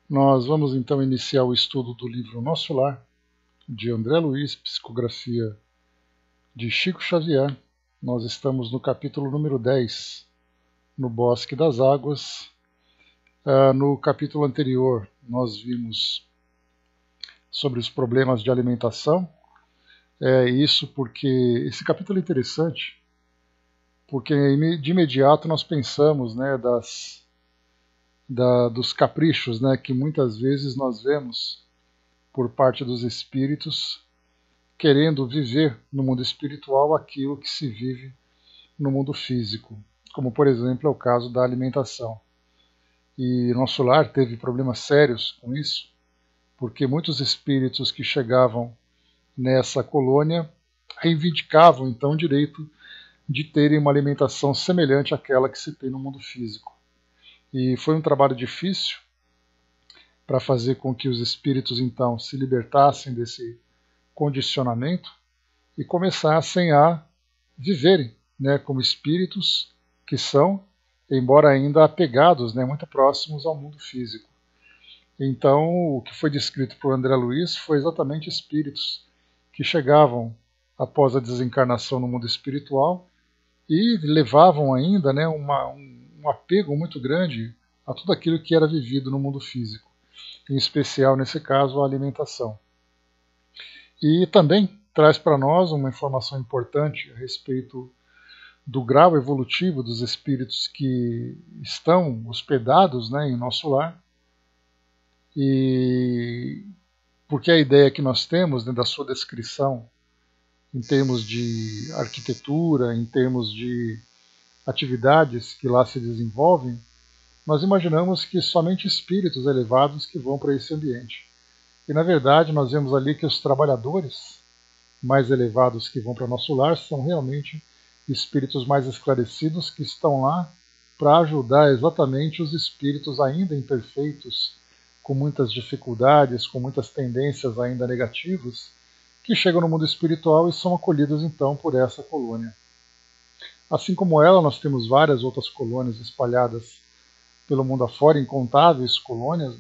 Nós vamos então iniciar o estudo do livro Nosso Lar, de André Luiz, psicografia de Chico Xavier. Nós estamos no capítulo número 10, no Bosque das Águas. No capítulo anterior, nós vimos sobre os problemas de alimentação. Isso porque esse capítulo é interessante, porque de imediato nós pensamos, dos caprichos, que muitas vezes nós vemos por parte dos espíritos, querendo viver no mundo espiritual aquilo que se vive no mundo físico, como por exemplo é o caso da alimentação. E Nosso Lar teve problemas sérios com isso, porque muitos espíritos que chegavam nessa colônia reivindicavam então o direito de terem uma alimentação semelhante àquela que se tem no mundo físico. E foi um trabalho difícil para fazer com que os espíritos então se libertassem desse condicionamento e começassem a viverem como espíritos que são, embora ainda apegados, muito próximos ao mundo físico. Então, o que foi descrito por André Luiz foi exatamente espíritos que chegavam após a desencarnação no mundo espiritual e levavam ainda um apego muito grande a tudo aquilo que era vivido no mundo físico, em especial, nesse caso, a alimentação. E também traz para nós uma informação importante a respeito do grau evolutivo dos espíritos que estão hospedados em Nosso Lar, e porque a ideia que nós temos da sua descrição em termos de arquitetura, em termos de atividades que lá se desenvolvem, nós imaginamos que somente espíritos elevados que vão para esse ambiente. E na verdade nós vemos ali que os trabalhadores mais elevados que vão para Nosso Lar são realmente espíritos mais esclarecidos que estão lá para ajudar exatamente os espíritos ainda imperfeitos, com muitas dificuldades, com muitas tendências ainda negativas, que chegam no mundo espiritual e são acolhidos então por essa colônia. Assim como ela, nós temos várias outras colônias espalhadas pelo mundo afora, incontáveis colônias,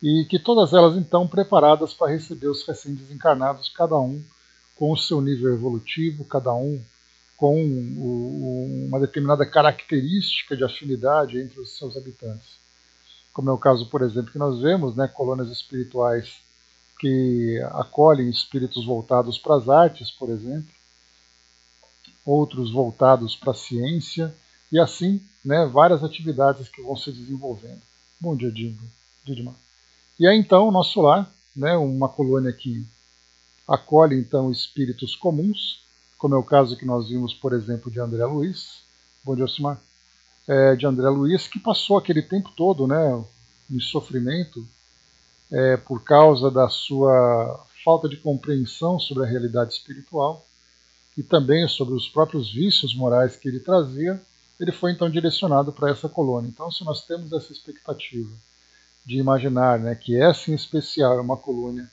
e que todas elas então preparadas para receber os recém-desencarnados, cada um com o seu nível evolutivo, cada um com uma determinada característica de afinidade entre os seus habitantes. Como é o caso, por exemplo, que nós vemos, colônias espirituais que acolhem espíritos voltados para as artes, por exemplo, outros voltados para a ciência, e assim, várias atividades que vão se desenvolvendo. Bom dia, Didmar. E aí então, o Nosso Lar, uma colônia que acolhe então espíritos comuns, como é o caso que nós vimos, por exemplo, de André Luiz. Bom dia, Osmar. De André Luiz, que passou aquele tempo todo em sofrimento por causa da sua falta de compreensão sobre a realidade espiritual e também sobre os próprios vícios morais que ele trazia. Ele foi então direcionado para essa colônia. Então, se nós temos essa expectativa de imaginar que essa em especial é uma colônia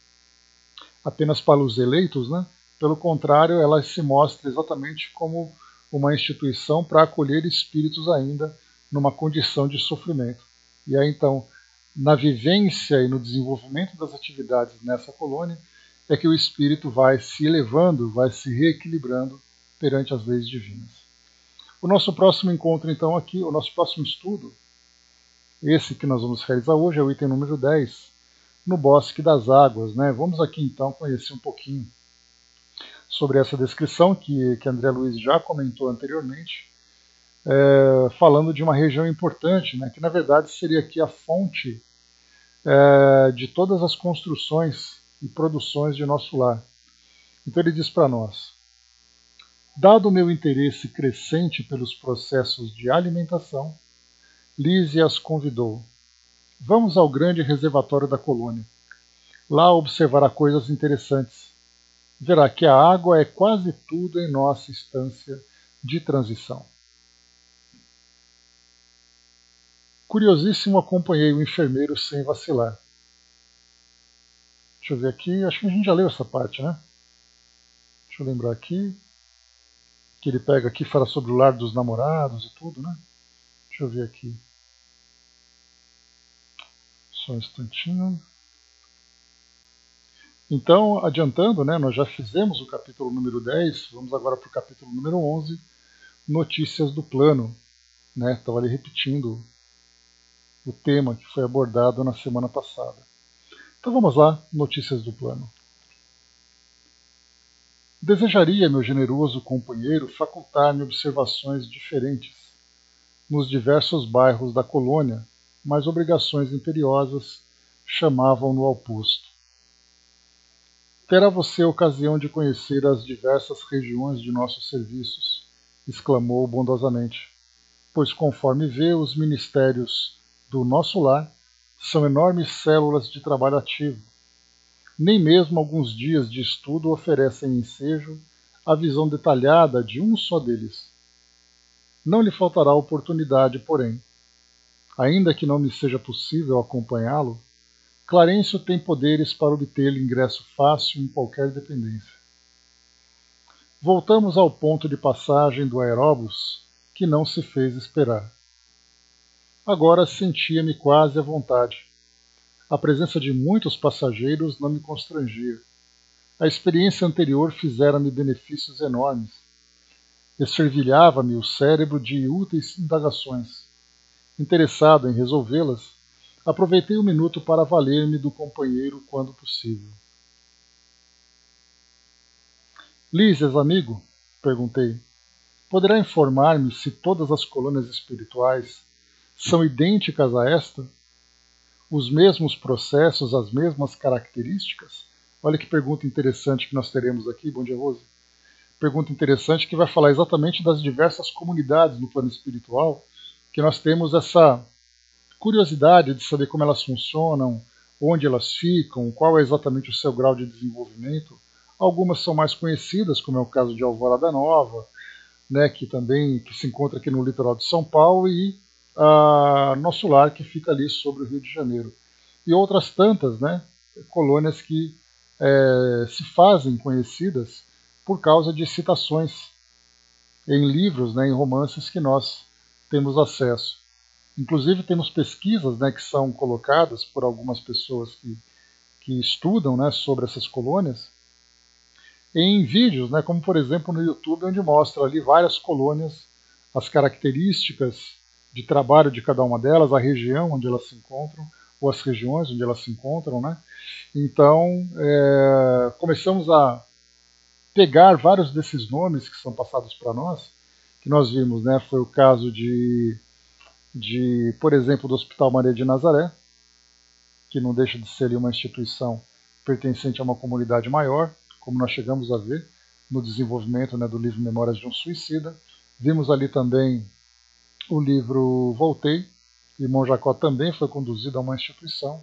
apenas para os eleitos, pelo contrário, ela se mostra exatamente como uma instituição para acolher espíritos ainda numa condição de sofrimento. E aí então, na vivência e no desenvolvimento das atividades nessa colônia, é que o espírito vai se elevando, vai se reequilibrando perante as leis divinas. O nosso próximo encontro, então, aqui, o nosso próximo estudo, esse que nós vamos realizar hoje, é o item número 10, no Bosque das Águas. Vamos aqui, então, conhecer um pouquinho sobre essa descrição que André Luiz já comentou anteriormente, falando de uma região importante, que na verdade seria aqui a fonte de todas as construções e produções de Nosso Lar. Então ele diz para nós: dado o meu interesse crescente pelos processos de alimentação, Lise as convidou. Vamos ao grande reservatório da colônia. Lá observará coisas interessantes. Verá que a água é quase tudo em nossa estância de transição. Curiosíssimo, acompanhei o enfermeiro sem vacilar. Deixa eu ver aqui, acho que a gente já leu essa parte, Deixa eu lembrar aqui. Que ele pega aqui, fala sobre o lar dos namorados e tudo, Deixa eu ver aqui. Só um instantinho. Então, adiantando, né, nós já fizemos o capítulo número 10, vamos agora para o capítulo número 11, Notícias do Plano. Estava ali repetindo o tema que foi abordado na semana passada. Então vamos lá, Notícias do Plano. Desejaria, meu generoso companheiro, facultar-me observações diferentes nos diversos bairros da colônia, mas obrigações imperiosas chamavam-no ao posto. Terá você ocasião de conhecer as diversas regiões de nossos serviços, exclamou bondosamente, pois conforme vê, os ministérios do nosso lar são enormes células de trabalho ativo. Nem mesmo alguns dias de estudo oferecem ensejo a visão detalhada de um só deles. Não lhe faltará oportunidade, porém. Ainda que não me seja possível acompanhá-lo, Clarencio tem poderes para obter ingresso fácil em qualquer dependência. Voltamos ao ponto de passagem do aeróbus, que não se fez esperar. Agora sentia-me quase à vontade. A presença de muitos passageiros não me constrangia. A experiência anterior fizera-me benefícios enormes. Esfervilhava-me o cérebro de úteis indagações. Interessado em resolvê-las, aproveitei o minuto para valer-me do companheiro quando possível. Lísias, amigo? Perguntei. Poderá informar-me se todas as colônias espirituais são idênticas a esta? Os mesmos processos, as mesmas características? Olha que pergunta interessante que nós teremos aqui. Bom dia, Rose. Pergunta interessante que vai falar exatamente das diversas comunidades no plano espiritual, que nós temos essa curiosidade de saber como elas funcionam, onde elas ficam, qual é exatamente o seu grau de desenvolvimento. Algumas são mais conhecidas, como é o caso de Alvorada Nova, que se encontra aqui no litoral de São Paulo, e Nosso Lar, que fica ali sobre o Rio de Janeiro. E outras tantas, colônias que se fazem conhecidas por causa de citações em livros, em romances que nós temos acesso. Inclusive temos pesquisas que são colocadas por algumas pessoas que estudam sobre essas colônias em vídeos, como por exemplo no YouTube, onde mostra ali várias colônias, as características de trabalho de cada uma delas, a região onde elas se encontram, ou as regiões onde elas se encontram. Então, começamos a pegar vários desses nomes que são passados para nós, que nós vimos, foi o caso por exemplo, do Hospital Maria de Nazaré, que não deixa de ser ali uma instituição pertencente a uma comunidade maior, como nós chegamos a ver no desenvolvimento do livro Memórias de um Suicida. Vimos ali também o livro Voltei, Irmão Jacó também foi conduzido a uma instituição.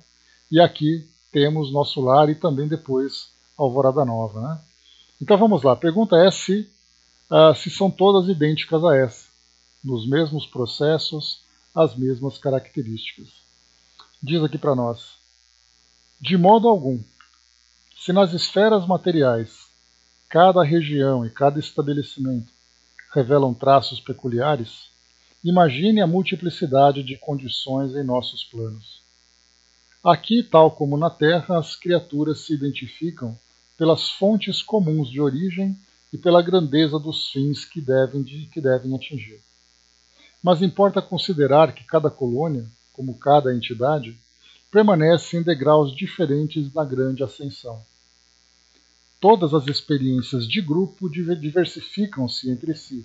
E aqui temos Nosso Lar e também depois Alvorada Nova. Então vamos lá, a pergunta é se são todas idênticas a essa, nos mesmos processos, as mesmas características. Diz aqui para nós: de modo algum. Se nas esferas materiais cada região e cada estabelecimento revelam traços peculiares, imagine a multiplicidade de condições em nossos planos. Aqui, tal como na Terra, as criaturas se identificam pelas fontes comuns de origem e pela grandeza dos fins que devem atingir. Mas importa considerar que cada colônia, como cada entidade, permanece em degraus diferentes na grande ascensão. Todas as experiências de grupo diversificam-se entre si,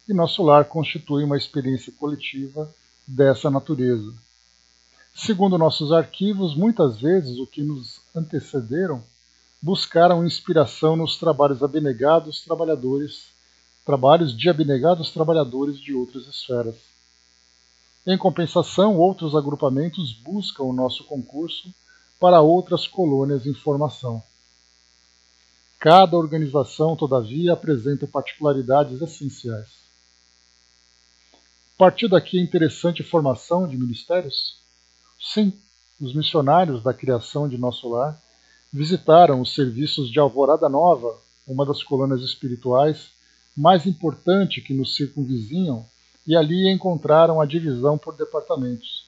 e Nosso Lar constitui uma experiência coletiva dessa natureza. Segundo nossos arquivos, muitas vezes os que nos antecederam buscaram inspiração nos trabalhos de abnegados trabalhadores de outras esferas. Em compensação, outros agrupamentos buscam o nosso concurso para outras colônias em formação. Cada organização, todavia, apresenta particularidades essenciais. Partiu daqui a interessante formação de ministérios? Sim, os missionários da criação de Nosso Lar visitaram os serviços de Alvorada Nova, uma das colônias espirituais mais importante que nos circunvizinham, e ali encontraram a divisão por departamentos.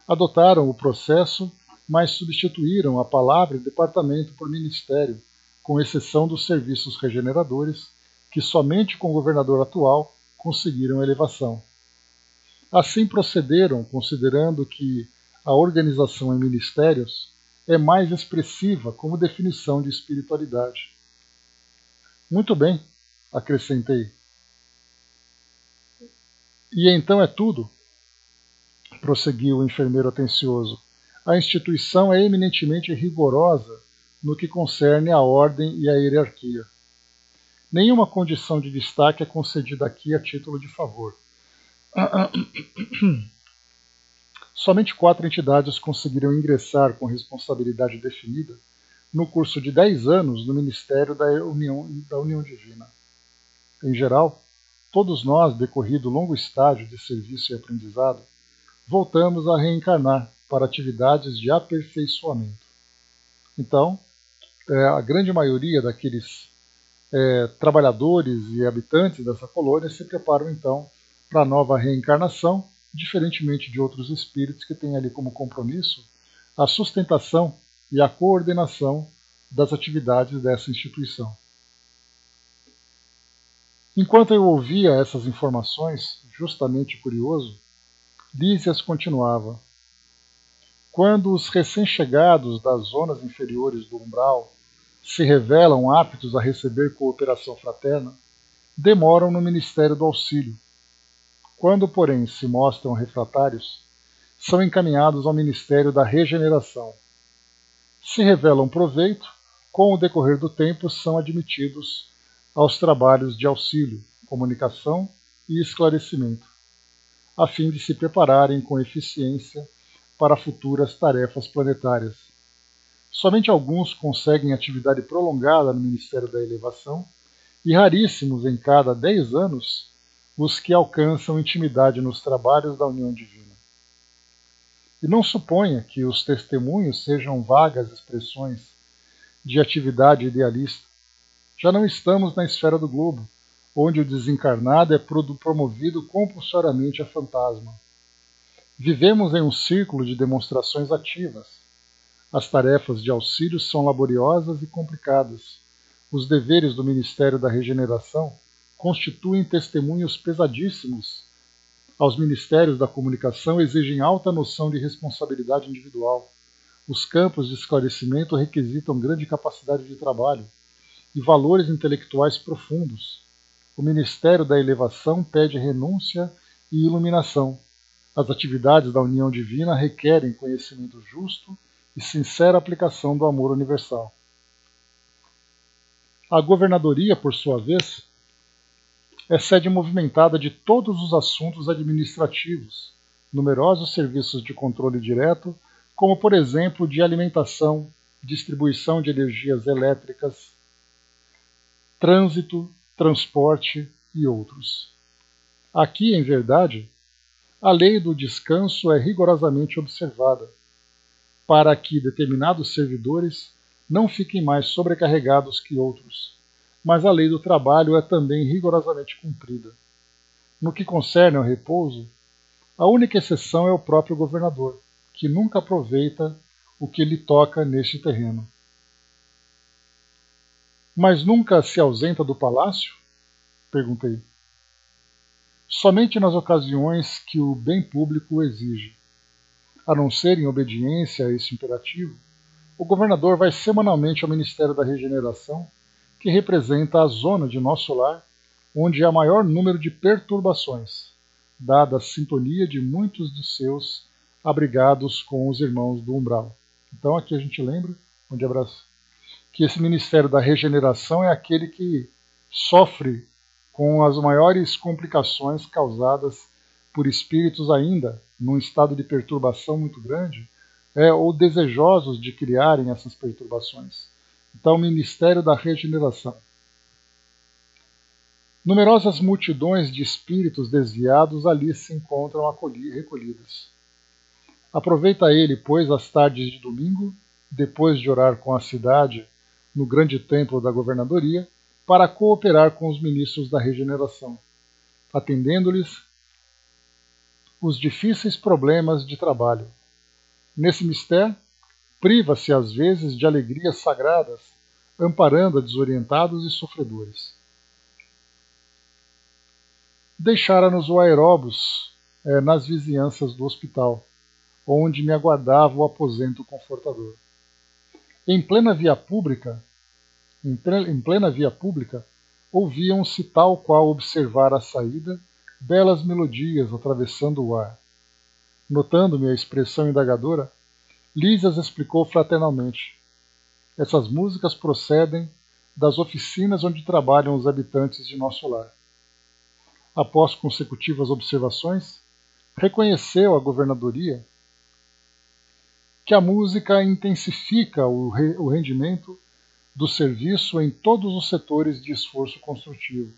Adotaram o processo mas substituíram a palavra e departamento por ministério, com exceção dos serviços regeneradores, que somente com o governador atual conseguiram elevação. Assim procederam, considerando que a organização em ministérios é mais expressiva como definição de espiritualidade. Muito bem, acrescentei. E então é tudo, prosseguiu o enfermeiro atencioso. A instituição é eminentemente rigorosa no que concerne à ordem e à hierarquia. Nenhuma condição de destaque é concedida aqui a título de favor. Somente 4 entidades conseguiram ingressar com responsabilidade definida no curso de 10 anos no Ministério da União Divina. Em geral, todos nós, decorrido longo estágio de serviço e aprendizado, voltamos a reencarnar para atividades de aperfeiçoamento. Então, a grande maioria daqueles trabalhadores e habitantes dessa colônia se preparam então para a nova reencarnação, diferentemente de outros espíritos que têm ali como compromisso a sustentação e a coordenação das atividades dessa instituição. Enquanto eu ouvia essas informações, justamente curioso, Lísias continuava. Quando os recém-chegados das zonas inferiores do umbral se revelam aptos a receber cooperação fraterna, demoram no Ministério do Auxílio. Quando, porém, se mostram refratários, são encaminhados ao Ministério da Regeneração. Se revelam proveito, com o decorrer do tempo são admitidos aos trabalhos de auxílio, comunicação e esclarecimento, a fim de se prepararem com eficiência para futuras tarefas planetárias. Somente alguns conseguem atividade prolongada no Ministério da Elevação e raríssimos em cada 10 anos os que alcançam intimidade nos trabalhos da União Divina. E não suponha que os testemunhos sejam vagas expressões de atividade idealista. Já não estamos na esfera do globo, onde o desencarnado é promovido compulsoriamente a fantasma. Vivemos em um círculo de demonstrações ativas. As tarefas de auxílio são laboriosas e complicadas. Os deveres do Ministério da Regeneração constituem testemunhos pesadíssimos. Aos ministérios da comunicação exigem alta noção de responsabilidade individual. Os campos de esclarecimento requisitam grande capacidade de trabalho e valores intelectuais profundos. O Ministério da Elevação pede renúncia e iluminação. As atividades da União Divina requerem conhecimento justo e sincera aplicação do amor universal. A governadoria, por sua vez, é sede movimentada de todos os assuntos administrativos, numerosos serviços de controle direto, como, por exemplo, de alimentação, distribuição de energias elétricas, trânsito, transporte e outros. Aqui, em verdade, a lei do descanso é rigorosamente observada, para que determinados servidores não fiquem mais sobrecarregados que outros, mas a lei do trabalho é também rigorosamente cumprida. No que concerne ao repouso, a única exceção é o próprio governador, que nunca aproveita o que lhe toca neste terreno. Mas nunca se ausenta do palácio? Perguntei. Somente nas ocasiões que o bem público o exige. A não ser em obediência a este imperativo, o governador vai semanalmente ao Ministério da Regeneração, que representa a zona de nosso lar, onde há maior número de perturbações, dada a sintonia de muitos dos seus abrigados com os irmãos do umbral. Então aqui a gente lembra, onde abraça, que esse Ministério da Regeneração é aquele que sofre com as maiores complicações causadas por espíritos ainda num estado de perturbação muito grande, ou desejosos de criarem essas perturbações. Então, o Ministério da Regeneração. Numerosas multidões de espíritos desviados ali se encontram recolhidas. Aproveita ele, pois, as tardes de domingo, depois de orar com a cidade no grande templo da governadoria, para cooperar com os ministros da regeneração, atendendo-lhes os difíceis problemas de trabalho. Nesse mistério, priva-se às vezes de alegrias sagradas, amparando a desorientados e sofredores. Deixara-nos o aeróbus nas vizinhanças do hospital, onde me aguardava o aposento confortador. Em plena via pública, ouviam-se, tal qual observar à saída, belas melodias atravessando o ar. Notando-me a expressão indagadora, Lísias explicou fraternalmente. Essas músicas procedem das oficinas onde trabalham os habitantes de nosso lar. Após consecutivas observações, reconheceu a governadoria que a música intensifica o rendimento do serviço em todos os setores de esforço construtivo.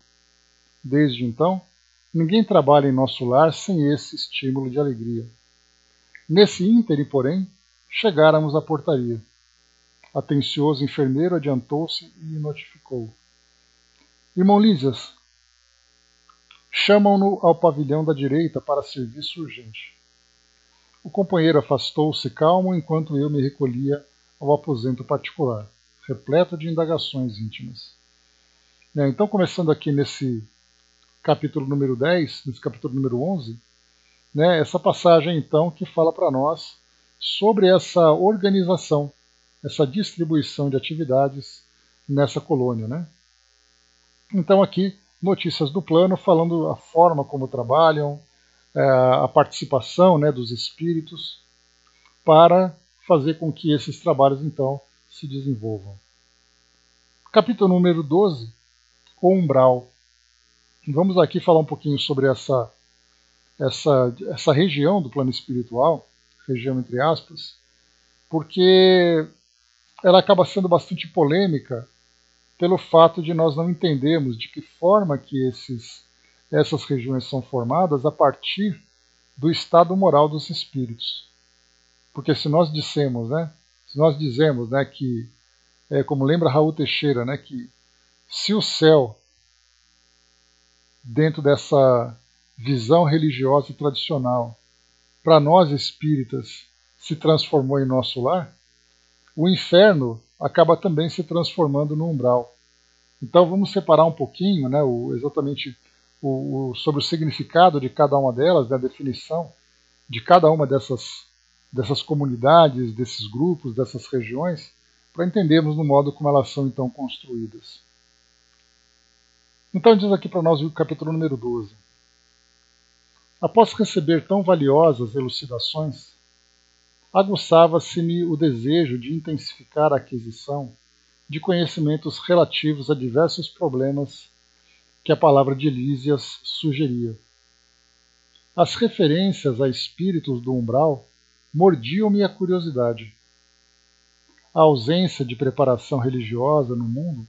Desde então, ninguém trabalha em nosso lar sem esse estímulo de alegria. Nesse ínterim, porém, chegáramos à portaria. Atencioso enfermeiro adiantou-se e notificou. Irmão Lísias, chamam-no ao pavilhão da direita para serviço urgente. O companheiro afastou-se calmo enquanto eu me recolhia ao aposento particular, repleto de indagações íntimas. Então, começando aqui nesse capítulo número 10, nesse capítulo número 11, essa passagem, então, que fala para nós sobre essa organização, essa distribuição de atividades nessa colônia. Então, aqui, notícias do plano, falando a forma como trabalham, a participação dos espíritos, para fazer com que esses trabalhos, então, se desenvolvam. Capítulo número 12, o umbral. Vamos aqui falar um pouquinho sobre essa região do plano espiritual, região entre aspas, porque ela acaba sendo bastante polêmica pelo fato de nós não entendermos de que forma que essas regiões são formadas a partir do estado moral dos espíritos. Porque se nós dizemos que, como lembra Raul Teixeira, que se o céu, dentro dessa visão religiosa e tradicional, para nós espíritas, se transformou em nosso lar, o inferno acaba também se transformando no umbral. Então vamos separar um pouquinho exatamente sobre o significado de cada uma delas, a definição de cada uma dessas comunidades, desses grupos, dessas regiões, para entendermos no modo como elas são então construídas. Então diz aqui para nós o capítulo número 12. Após receber tão valiosas elucidações, aguçava-se-me o desejo de intensificar a aquisição de conhecimentos relativos a diversos problemas que a palavra de Lísias sugeria. As referências a espíritos do umbral mordiam-me a curiosidade. A ausência de preparação religiosa no mundo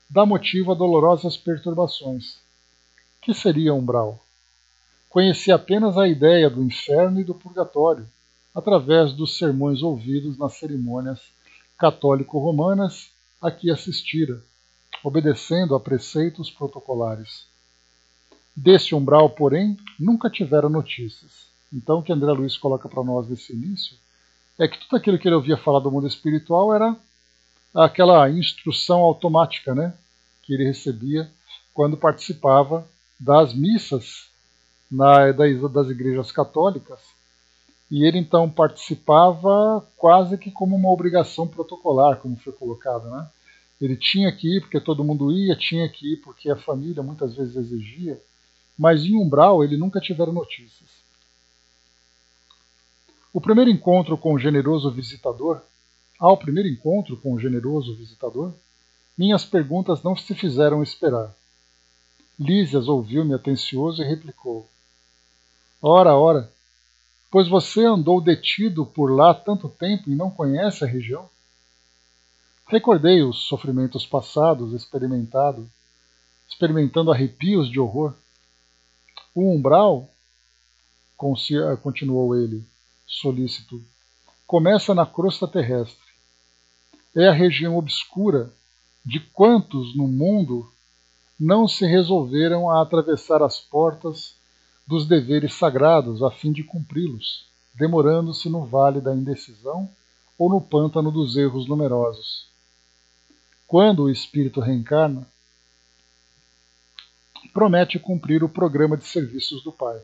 dá motivo a dolorosas perturbações. Que seria umbral? Conheci apenas a ideia do inferno e do purgatório, através dos sermões ouvidos nas cerimônias católico-romanas a que assistira, obedecendo a preceitos protocolares. Deste umbral, porém, nunca tivera notícias. Então, o que André Luiz coloca para nós nesse início é que tudo aquilo que ele ouvia falar do mundo espiritual era aquela instrução automática, que ele recebia quando participava das missas das igrejas católicas, e ele então participava quase que como uma obrigação protocolar, como foi colocado. Ele tinha que ir porque todo mundo ia, tinha que ir porque a família muitas vezes exigia, mas em umbral ele nunca tivera notícias. Ao primeiro encontro com o generoso visitador, minhas perguntas não se fizeram esperar. Lísias ouviu-me atencioso e replicou: Ora, pois você andou detido por lá tanto tempo e não conhece a região? Recordei os sofrimentos passados, experimentando arrepios de horror. O umbral, continuou ele, solícito, começa na crosta terrestre. É a região obscura de quantos no mundo não se resolveram a atravessar as portas dos deveres sagrados a fim de cumpri-los, demorando-se no vale da indecisão ou no pântano dos erros numerosos. Quando o espírito reencarna, promete cumprir o programa de serviços do Pai.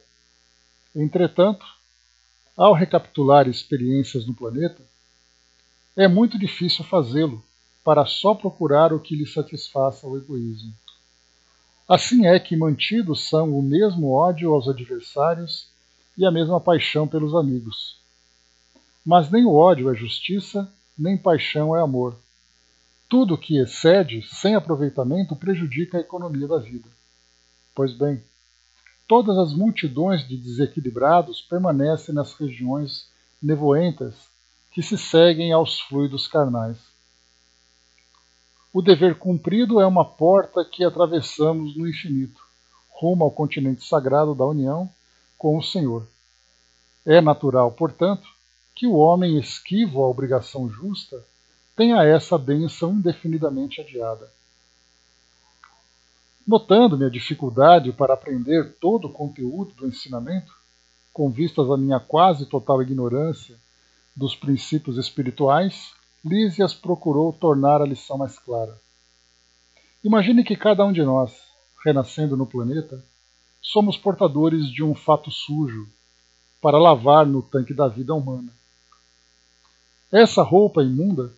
Entretanto, ao recapitular experiências no planeta, é muito difícil fazê-lo para só procurar o que lhe satisfaça o egoísmo. Assim é que mantidos são o mesmo ódio aos adversários e a mesma paixão pelos amigos. Mas nem o ódio é justiça, nem paixão é amor. Tudo que excede, sem aproveitamento, prejudica a economia da vida. Pois bem, todas as multidões de desequilibrados permanecem nas regiões nevoentas que se seguem aos fluidos carnais. O dever cumprido é uma porta que atravessamos no infinito, rumo ao continente sagrado da união com o Senhor. É natural, portanto, que o homem esquivo à obrigação justa tenha essa bênção indefinidamente adiada. Notando minha dificuldade para aprender todo o conteúdo do ensinamento, com vistas à minha quase total ignorância dos princípios espirituais, Lísias procurou tornar a lição mais clara. Imagine que cada um de nós, renascendo no planeta, somos portadores de um fato sujo para lavar no tanque da vida humana. Essa roupa imunda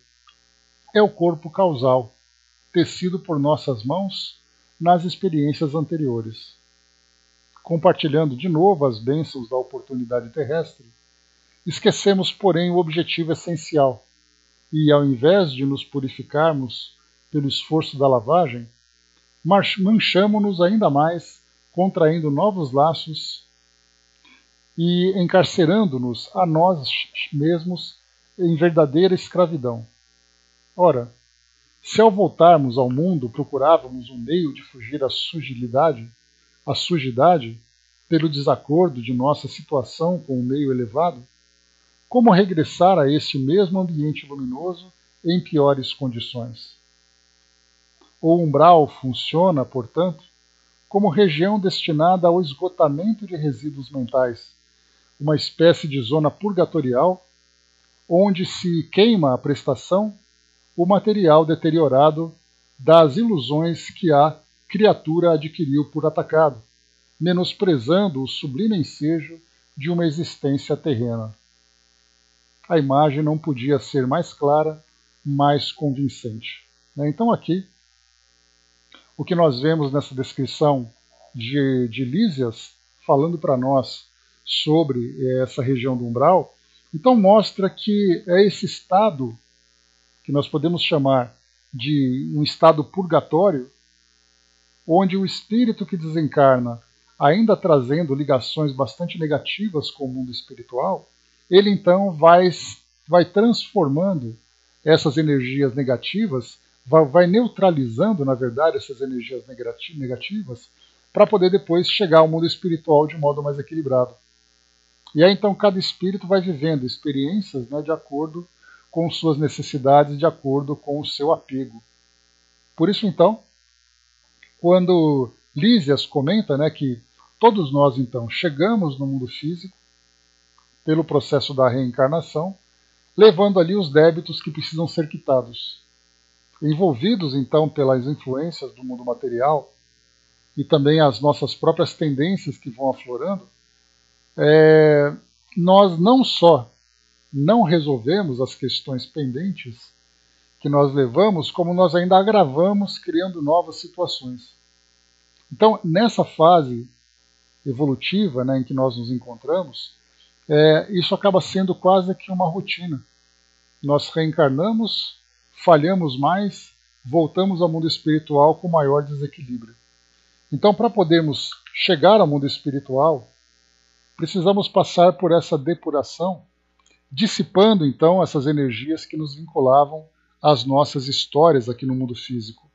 é o corpo causal, tecido por nossas mãos nas experiências anteriores. Compartilhando de novo as bênçãos da oportunidade terrestre, esquecemos, porém, o objetivo essencial e, ao invés de nos purificarmos pelo esforço da lavagem, manchamo-nos ainda mais, contraindo novos laços e encarcerando-nos a nós mesmos em verdadeira escravidão. Ora, se ao voltarmos ao mundo procurávamos um meio de fugir à sujidade, pelo desacordo de nossa situação com o meio elevado, como regressar a este mesmo ambiente luminoso em piores condições? O umbral funciona, portanto, como região destinada ao esgotamento de resíduos mentais, uma espécie de zona purgatorial, onde se queima a prestação, o material deteriorado das ilusões que a criatura adquiriu por atacado, menosprezando o sublime ensejo de uma existência terrena. A imagem não podia ser mais clara, mais convincente. Então aqui, o que nós vemos nessa descrição de Lísias, falando para nós sobre essa região do umbral, então mostra que é esse estado que nós podemos chamar de um estado purgatório, onde o espírito que desencarna, ainda trazendo ligações bastante negativas com o mundo espiritual, ele então vai transformando essas energias negativas, vai neutralizando, na verdade, essas energias negativas, para poder depois chegar ao mundo espiritual de modo mais equilibrado. E aí então cada espírito vai vivendo experiências, né, de acordo com suas necessidades, de acordo com o seu apego. Por isso então, quando Lísias comenta, né, que todos nós então chegamos no mundo físico pelo processo da reencarnação, levando ali os débitos que precisam ser quitados. Envolvidos então pelas influências do mundo material e também as nossas próprias tendências que vão aflorando, nós não só não resolvemos as questões pendentes que nós levamos, como nós ainda agravamos, criando novas situações. Então, nessa fase evolutiva, né, em que nós nos encontramos, isso acaba sendo quase que uma rotina. Nós reencarnamos, falhamos mais, voltamos ao mundo espiritual com maior desequilíbrio. Então, para podermos chegar ao mundo espiritual, precisamos passar por essa depuração, dissipando então essas energias que nos vinculavam às nossas histórias aqui no mundo físico.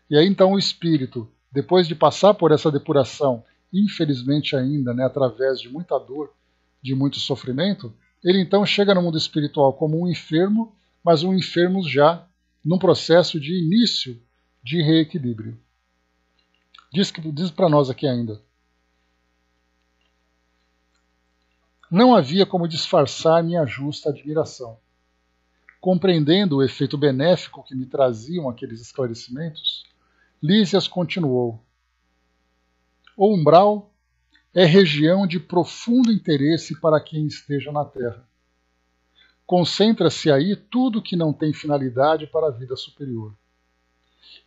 E aí então o espírito, depois de passar por essa depuração, infelizmente ainda, né, através de muita dor, de muito sofrimento, ele então chega no mundo espiritual como um enfermo, mas um enfermo já num processo de início de reequilíbrio. Diz para nós aqui ainda: não havia como disfarçar minha justa admiração. Compreendendo o efeito benéfico que me traziam aqueles esclarecimentos, Lísias continuou: o umbral é região de profundo interesse para quem esteja na Terra. Concentra-se aí tudo que não tem finalidade para a vida superior.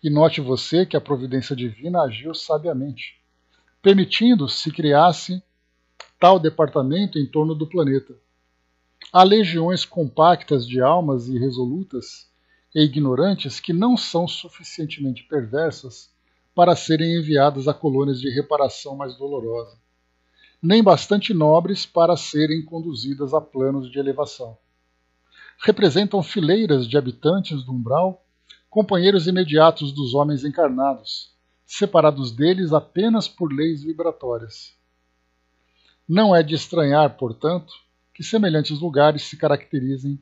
E note você que a providência divina agiu sabiamente, permitindo se criasse tal departamento em torno do planeta. Há legiões compactas de almas irresolutas e ignorantes que não são suficientemente perversas para serem enviadas a colônias de reparação mais dolorosa, nem bastante nobres para serem conduzidas a planos de elevação. Representam fileiras de habitantes do umbral, companheiros imediatos dos homens encarnados, separados deles apenas por leis vibratórias. Não é de estranhar, portanto, que semelhantes lugares se caracterizem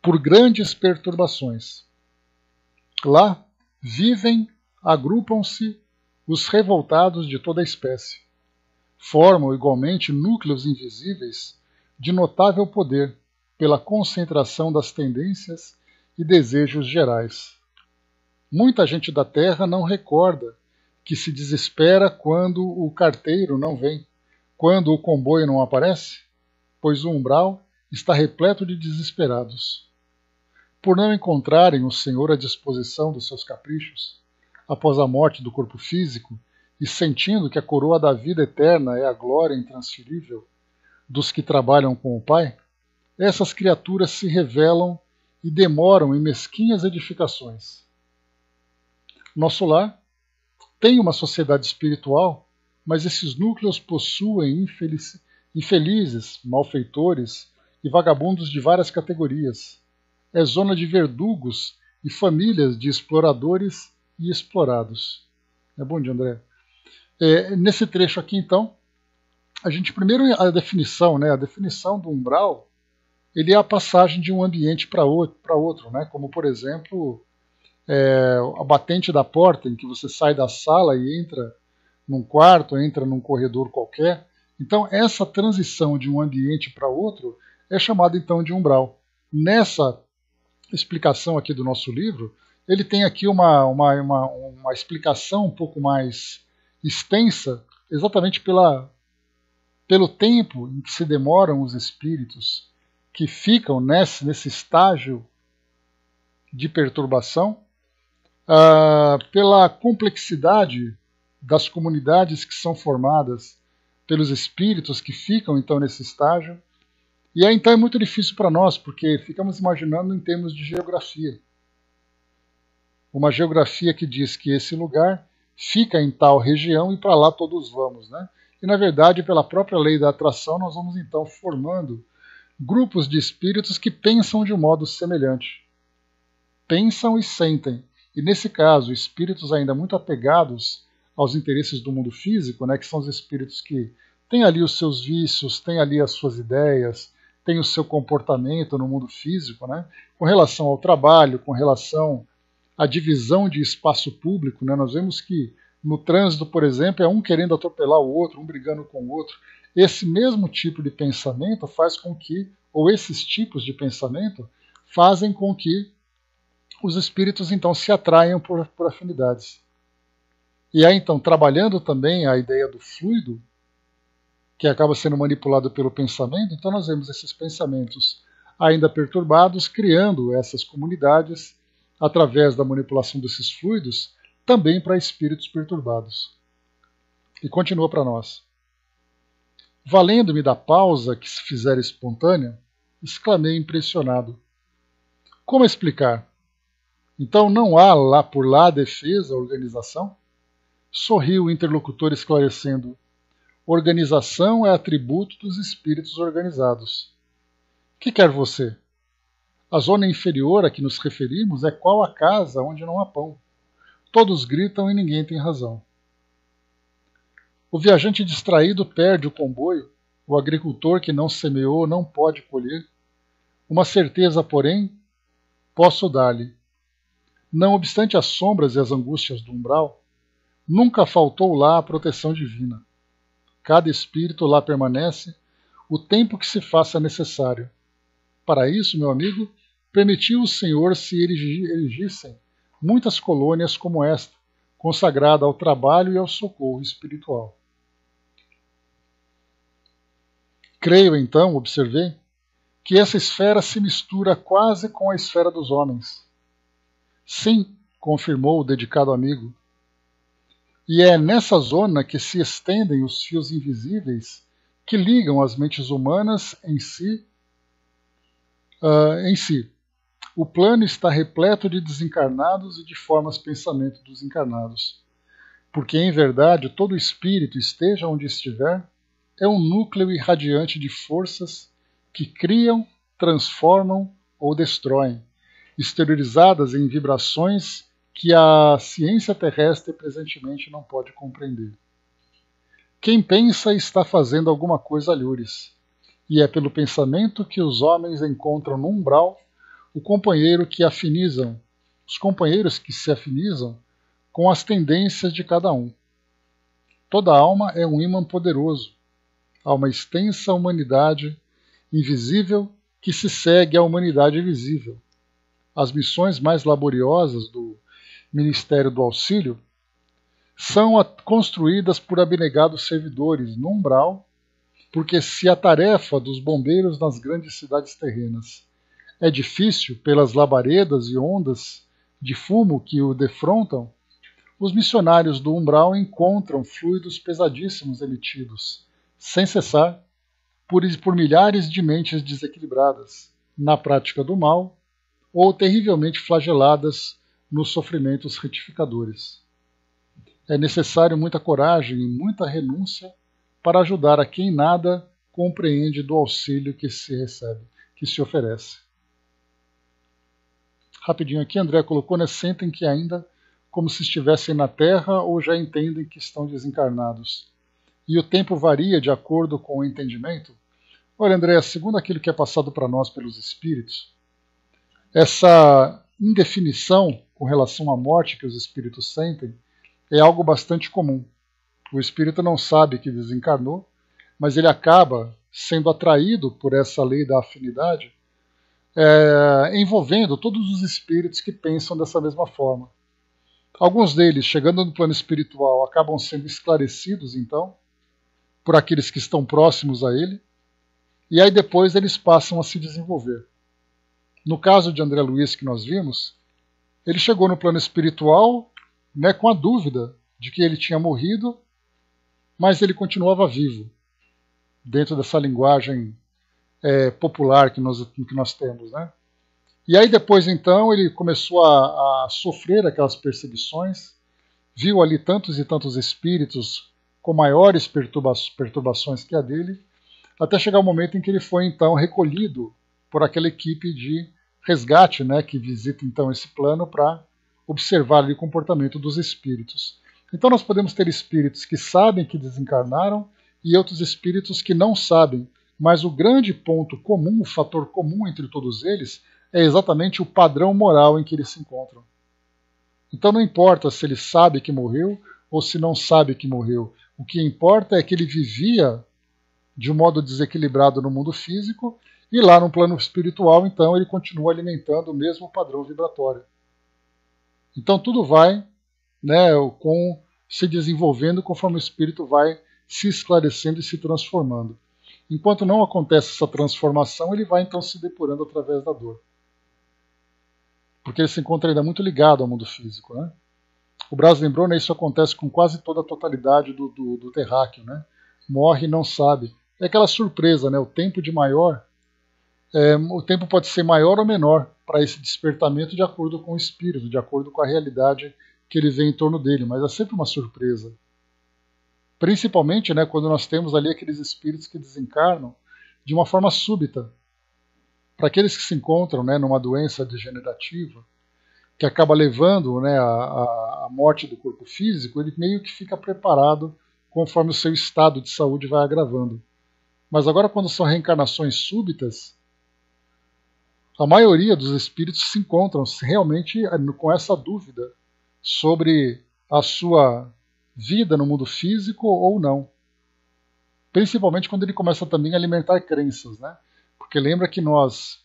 por grandes perturbações. Lá vivem, agrupam-se os revoltados de toda a espécie. Formam igualmente núcleos invisíveis de notável poder pela concentração das tendências e desejos gerais. Muita gente da Terra não recorda que se desespera quando o carteiro não vem, quando o comboio não aparece, pois o umbral está repleto de desesperados. Por não encontrarem o Senhor à disposição dos seus caprichos, após a morte do corpo físico, e sentindo que a coroa da vida eterna é a glória intransferível dos que trabalham com o Pai, essas criaturas se revelam e demoram em mesquinhas edificações. Nosso lar tem uma sociedade espiritual, mas esses núcleos possuem infelizes, malfeitores e vagabundos de várias categorias. É zona de verdugos e famílias de exploradores e explorados. Bom dia, André. Nesse trecho aqui, então, a gente primeiro a definição, né? A definição do umbral, ele é a passagem de um ambiente para outro, né? Como, por exemplo, a batente da porta, em que você sai da sala e entra num quarto, entra num corredor qualquer. Então, essa transição de um ambiente para outro é chamada, então, de umbral. Nessa explicação aqui do nosso livro, ele tem aqui uma explicação um pouco mais extensa, exatamente pelo tempo em que se demoram os espíritos que ficam nesse estágio de perturbação, pela complexidade das comunidades que são formadas pelos espíritos que ficam então nesse estágio. E aí então é muito difícil para nós, porque ficamos imaginando em termos de geografia. Uma geografia que diz que esse lugar fica em tal região e para lá todos vamos, né? E na verdade, pela própria lei da atração, nós vamos então formando grupos de espíritos que pensam de um modo semelhante. Pensam e sentem. E nesse caso, espíritos ainda muito apegados aos interesses do mundo físico, né, que são os espíritos que têm ali os seus vícios, têm ali as suas ideias, têm o seu comportamento no mundo físico, né, com relação ao trabalho, com relação à divisão de espaço público. Né, nós vemos que no trânsito, por exemplo, é um querendo atropelar o outro, um brigando com o outro. Esse mesmo tipo de pensamento faz com que, ou esses tipos de pensamento, fazem com que os espíritos então se atraiam por afinidades. E aí então, trabalhando também a ideia do fluido, que acaba sendo manipulado pelo pensamento, então nós vemos esses pensamentos ainda perturbados, criando essas comunidades através da manipulação desses fluidos, também para espíritos perturbados. E continua para nós. Valendo-me da pausa que se fizera espontânea, exclamei impressionado. Como explicar? Então não há lá por lá defesa, organização? Sorriu o interlocutor esclarecendo. Organização é atributo dos espíritos organizados. Que quer você? A zona inferior a que nos referimos é qual a casa onde não há pão. Todos gritam e ninguém tem razão. O viajante distraído perde o comboio, o agricultor que não semeou não pode colher. Uma certeza, porém, posso dar-lhe. Não obstante as sombras e as angústias do umbral, nunca faltou lá a proteção divina. Cada espírito lá permanece o tempo que se faça necessário. Para isso, meu amigo, permitiu o Senhor se erigissem muitas colônias como esta, consagrada ao trabalho e ao socorro espiritual. Creio, então, observei, que essa esfera se mistura quase com a esfera dos homens. Sim, confirmou o dedicado amigo. E é nessa zona que se estendem os fios invisíveis que ligam as mentes humanas em si. O plano está repleto de desencarnados e de formas de pensamento dos encarnados. Porque, em verdade, todo espírito, esteja onde estiver, é um núcleo irradiante de forças que criam, transformam ou destroem, exteriorizadas em vibrações que a ciência terrestre presentemente não pode compreender. Quem pensa está fazendo alguma coisa alhures, e é pelo pensamento que os homens encontram no umbral os companheiros que se afinizam com as tendências de cada um. Toda alma é um ímã poderoso, há uma extensa humanidade invisível que se segue à humanidade visível. As missões mais laboriosas do Ministério do Auxílio são construídas por abnegados servidores no umbral, porque se a tarefa dos bombeiros nas grandes cidades terrenas é difícil pelas labaredas e ondas de fumo que o defrontam, os missionários do umbral encontram fluidos pesadíssimos emitidos, sem cessar, por milhares de mentes desequilibradas, na prática do mal, ou terrivelmente flageladas nos sofrimentos retificadores. É necessário muita coragem e muita renúncia para ajudar a quem nada compreende do auxílio que se recebe, que se oferece. Rapidinho aqui, André colocou, né, sentem que ainda como se estivessem na Terra ou já entendem que estão desencarnados. E o tempo varia de acordo com o entendimento? Olha, André, segundo aquilo que é passado para nós pelos espíritos, essa indefinição com relação à morte que os espíritos sentem é algo bastante comum. O espírito não sabe que desencarnou, mas ele acaba sendo atraído por essa lei da afinidade, envolvendo todos os espíritos que pensam dessa mesma forma. Alguns deles, chegando no plano espiritual, acabam sendo esclarecidos, então, por aqueles que estão próximos a ele, e aí depois eles passam a se desenvolver. No caso de André Luiz que nós vimos, ele chegou no plano espiritual, né, com a dúvida de que ele tinha morrido, mas ele continuava vivo, dentro dessa linguagem popular que nós temos, né? E aí depois, então, ele começou a sofrer aquelas perseguições, viu ali tantos e tantos espíritos com maiores perturbações que a dele, até chegar o momento em que ele foi, então, recolhido por aquela equipe de resgate, né, que visita, então, esse plano para observar ali o comportamento dos espíritos. Então nós podemos ter espíritos que sabem que desencarnaram e outros espíritos que não sabem, mas o grande ponto comum, o fator comum entre todos eles, é exatamente o padrão moral em que eles se encontram. Então não importa se ele sabe que morreu ou se não sabe que morreu. O que importa é que ele vivia de um modo desequilibrado no mundo físico e lá no plano espiritual, então, ele continua alimentando o mesmo padrão vibratório. Então tudo vai, né, se desenvolvendo conforme o espírito vai se esclarecendo e se transformando. Enquanto não acontece essa transformação, ele vai então se depurando através da dor. Porque ele se encontra ainda muito ligado ao mundo físico, né? O Braz lembrou, né, isso acontece com quase toda a totalidade do terráqueo, né? Morre e não sabe. É aquela surpresa, né? O tempo pode ser maior ou menor para esse despertamento de acordo com o espírito, de acordo com a realidade que ele vê em torno dele, mas é sempre uma surpresa. Principalmente, né, quando nós temos ali aqueles espíritos que desencarnam de uma forma súbita. Para aqueles que se encontram, né, numa doença degenerativa, que acaba levando, né, a morte do corpo físico, ele meio que fica preparado conforme o seu estado de saúde vai agravando. Mas agora, quando são reencarnações súbitas, a maioria dos espíritos se encontram realmente com essa dúvida sobre a sua vida no mundo físico ou não. Principalmente quando ele começa também a alimentar crenças, né? Porque lembra que nós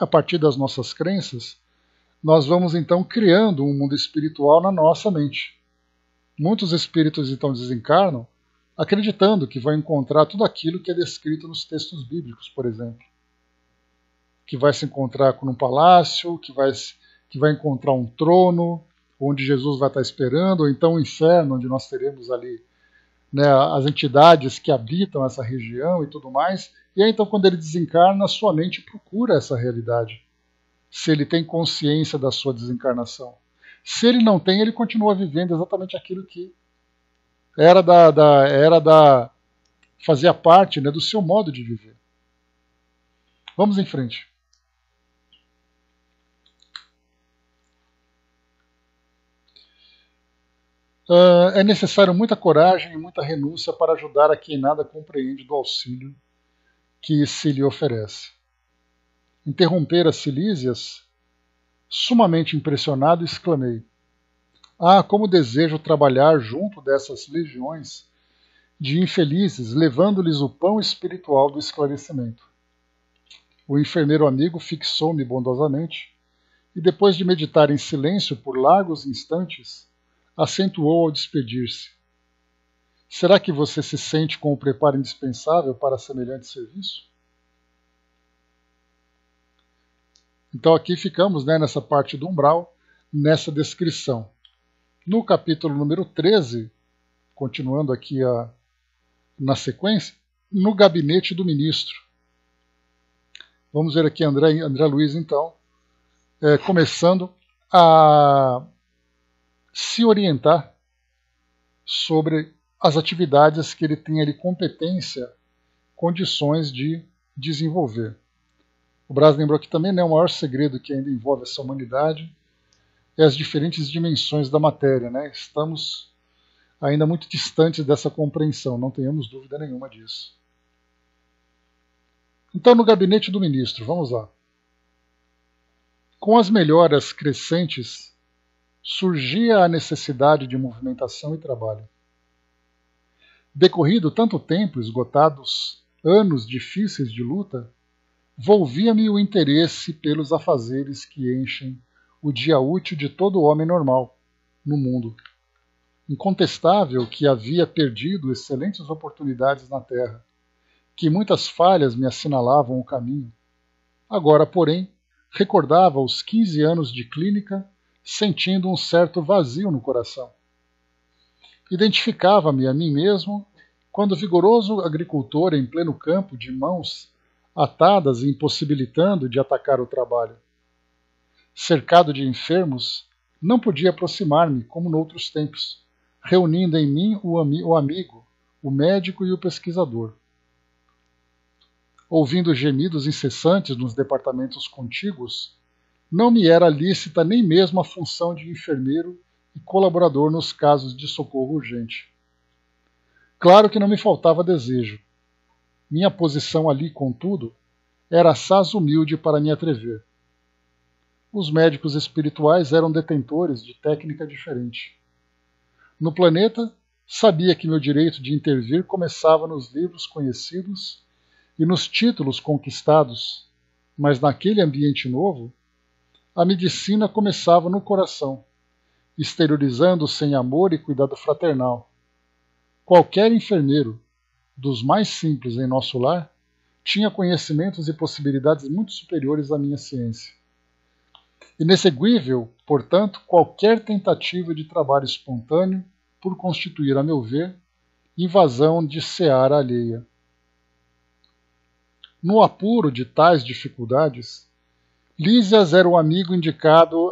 a partir das nossas crenças, nós vamos então criando um mundo espiritual na nossa mente. Muitos espíritos então desencarnam acreditando que vai encontrar tudo aquilo que é descrito nos textos bíblicos, por exemplo. Que vai se encontrar com um palácio, que vai encontrar um trono, onde Jesus vai estar esperando, ou então o inferno, onde nós teremos ali, né, as entidades que habitam essa região e tudo mais. E aí então quando ele desencarna, sua mente procura essa realidade. Se ele tem consciência da sua desencarnação. Se ele não tem, ele continua vivendo exatamente aquilo que fazia parte, né, do seu modo de viver. Vamos em frente. É necessário muita coragem e muita renúncia para ajudar a quem nada compreende do auxílio que se lhe oferece. Interromper as Silísias, sumamente impressionado, exclamei: ah, como desejo trabalhar junto dessas legiões de infelizes, levando-lhes o pão espiritual do esclarecimento. O enfermeiro amigo fixou-me bondosamente e, depois de meditar em silêncio por largos instantes, acentuou ao despedir-se: será que você se sente com o preparo indispensável para semelhante serviço? Então aqui ficamos, né, nessa parte do umbral, nessa descrição. No capítulo número 13, continuando aqui na sequência, no gabinete do ministro. Vamos ver aqui André Luiz, então, começando a se orientar sobre as atividades que ele tem ali competência, condições de desenvolver. O Braz lembrou aqui também, né, o maior segredo que ainda envolve essa humanidade é as diferentes dimensões da matéria. Né? Estamos ainda muito distantes dessa compreensão, não tenhamos dúvida nenhuma disso. Então, no gabinete do ministro, vamos lá. Com as melhoras crescentes, surgia a necessidade de movimentação e trabalho. Decorrido tanto tempo, esgotados anos difíceis de luta, volvia-me o interesse pelos afazeres que enchem o dia útil de todo homem normal no mundo. Incontestável que havia perdido excelentes oportunidades na terra, que muitas falhas me assinalavam o caminho. Agora, porém, recordava os 15 anos de clínica, sentindo um certo vazio no coração. Identificava-me a mim mesmo quando o vigoroso agricultor em pleno campo, de mãos atadas e impossibilitando de atacar o trabalho. Cercado de enfermos, não podia aproximar-me como noutros tempos, reunindo em mim o amigo, o médico e o pesquisador. Ouvindo gemidos incessantes nos departamentos contíguos, não me era lícita nem mesmo a função de enfermeiro e colaborador nos casos de socorro urgente. Claro que não me faltava desejo. Minha posição ali, contudo, era assaz humilde para me atrever. Os médicos espirituais eram detentores de técnica diferente. No planeta, sabia que meu direito de intervir começava nos livros conhecidos e nos títulos conquistados, mas naquele ambiente novo, a medicina começava no coração, exteriorizando-se em amor e cuidado fraternal. Qualquer enfermeiro, dos mais simples em nosso lar, tinha conhecimentos e possibilidades muito superiores à minha ciência. Inexeguível, portanto, qualquer tentativa de trabalho espontâneo por constituir, a meu ver, invasão de seara alheia. No apuro de tais dificuldades, Lísias era o amigo indicado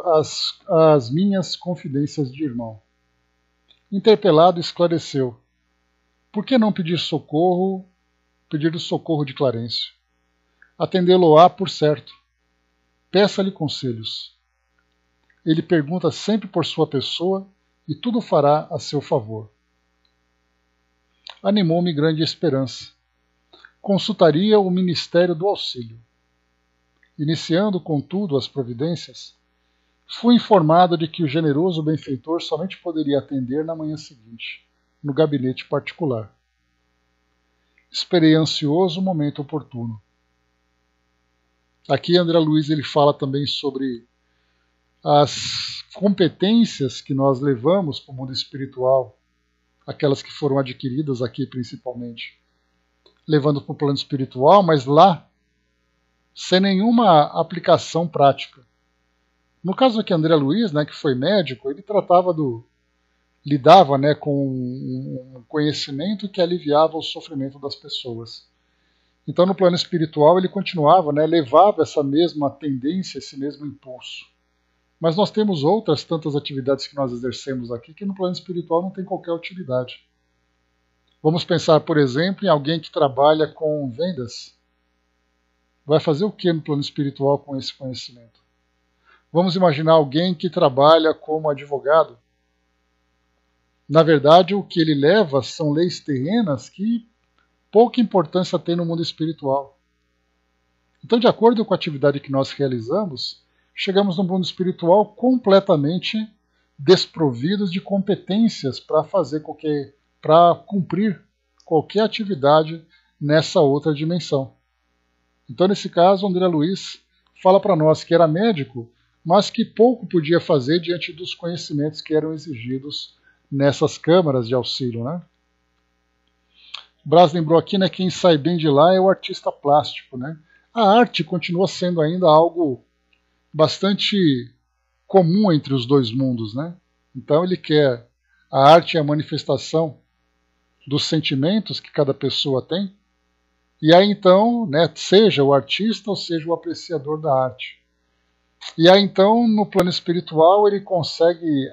às minhas confidências de irmão. Interpelado, esclareceu: por que não pedir o socorro de Clarencio? Atendê-lo-á por certo. Peça-lhe conselhos. Ele pergunta sempre por sua pessoa e tudo fará a seu favor. Animou-me grande esperança. Consultaria o Ministério do Auxílio. Iniciando, contudo, as providências, fui informado de que o generoso benfeitor somente poderia atender na manhã seguinte, no gabinete particular. Esperei ansioso o momento oportuno. Aqui André Luiz ele fala também sobre as competências que nós levamos para o mundo espiritual, aquelas que foram adquiridas aqui principalmente, levando para o plano espiritual, mas lá sem nenhuma aplicação prática. No caso aqui André Luiz, né, que foi médico, ele lidava, né, com um conhecimento que aliviava o sofrimento das pessoas. Então no plano espiritual ele continuava, né, levava essa mesma tendência, esse mesmo impulso. Mas nós temos outras tantas atividades que nós exercemos aqui que no plano espiritual não tem qualquer utilidade. Vamos pensar, por exemplo, em alguém que trabalha com vendas. Vai fazer o que no plano espiritual com esse conhecimento? Vamos imaginar alguém que trabalha como advogado. Na verdade, o que ele leva são leis terrenas que pouca importância tem no mundo espiritual. Então, de acordo com a atividade que nós realizamos, chegamos no mundo espiritual completamente desprovidos de competências para cumprir qualquer atividade nessa outra dimensão. Então, nesse caso, André Luiz fala para nós que era médico, mas que pouco podia fazer diante dos conhecimentos que eram exigidos nessas câmaras de auxílio, né? Braz lembrou aqui, né, quem sai bem de lá é o artista plástico, né? A arte continua sendo ainda algo bastante comum entre os dois mundos, né? Então ele quer a arte é a manifestação dos sentimentos que cada pessoa tem, e aí então, né, seja o artista ou seja o apreciador da arte. E aí então, no plano espiritual, ele consegue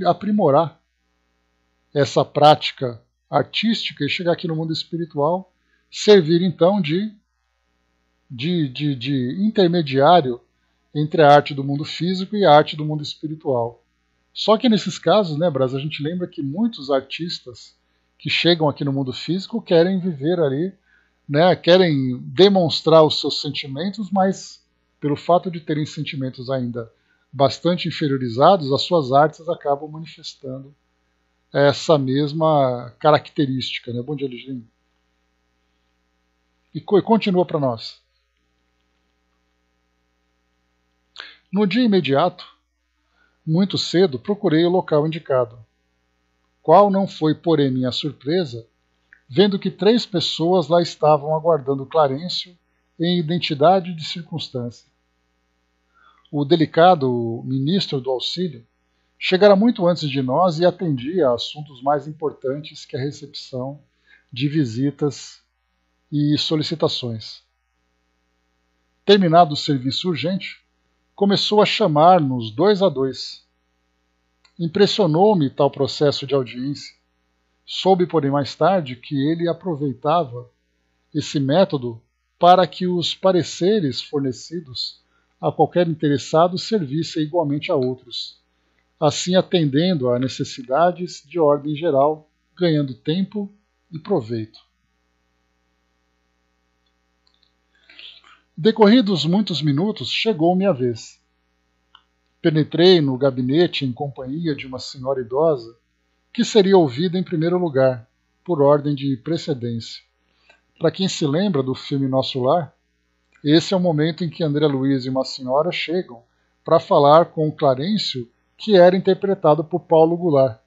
aprimorar essa prática artística e chegar aqui no mundo espiritual, servir então de intermediário entre a arte do mundo físico e a arte do mundo espiritual. Só que nesses casos, né, Braz, a gente lembra que muitos artistas que chegam aqui no mundo físico querem viver ali, né, querem demonstrar os seus sentimentos, mas pelo fato de terem sentimentos ainda bastante inferiorizados, as suas artes acabam manifestando essa mesma característica, né? Bom dia, Liginho. E continua para nós. No dia imediato, muito cedo, procurei o local indicado. Qual não foi, porém, minha surpresa, vendo que 3 pessoas lá estavam aguardando Clarencio em identidade de circunstância. O delicado ministro do auxílio chegara muito antes de nós e atendia a assuntos mais importantes que a recepção de visitas e solicitações. Terminado o serviço urgente, começou a chamar-nos 2 a 2. Impressionou-me tal processo de audiência. Soube, porém, mais tarde que ele aproveitava esse método para que os pareceres fornecidos a qualquer interessado servissem igualmente a outros, assim atendendo a necessidades de ordem geral, ganhando tempo e proveito. Decorridos muitos minutos, chegou-me a vez. Penetrei no gabinete em companhia de uma senhora idosa, que seria ouvida em primeiro lugar, por ordem de precedência. Para quem se lembra do filme Nosso Lar, esse é o momento em que André Luiz e uma senhora chegam para falar com o Clarencio, que era interpretado por Paulo Goulart.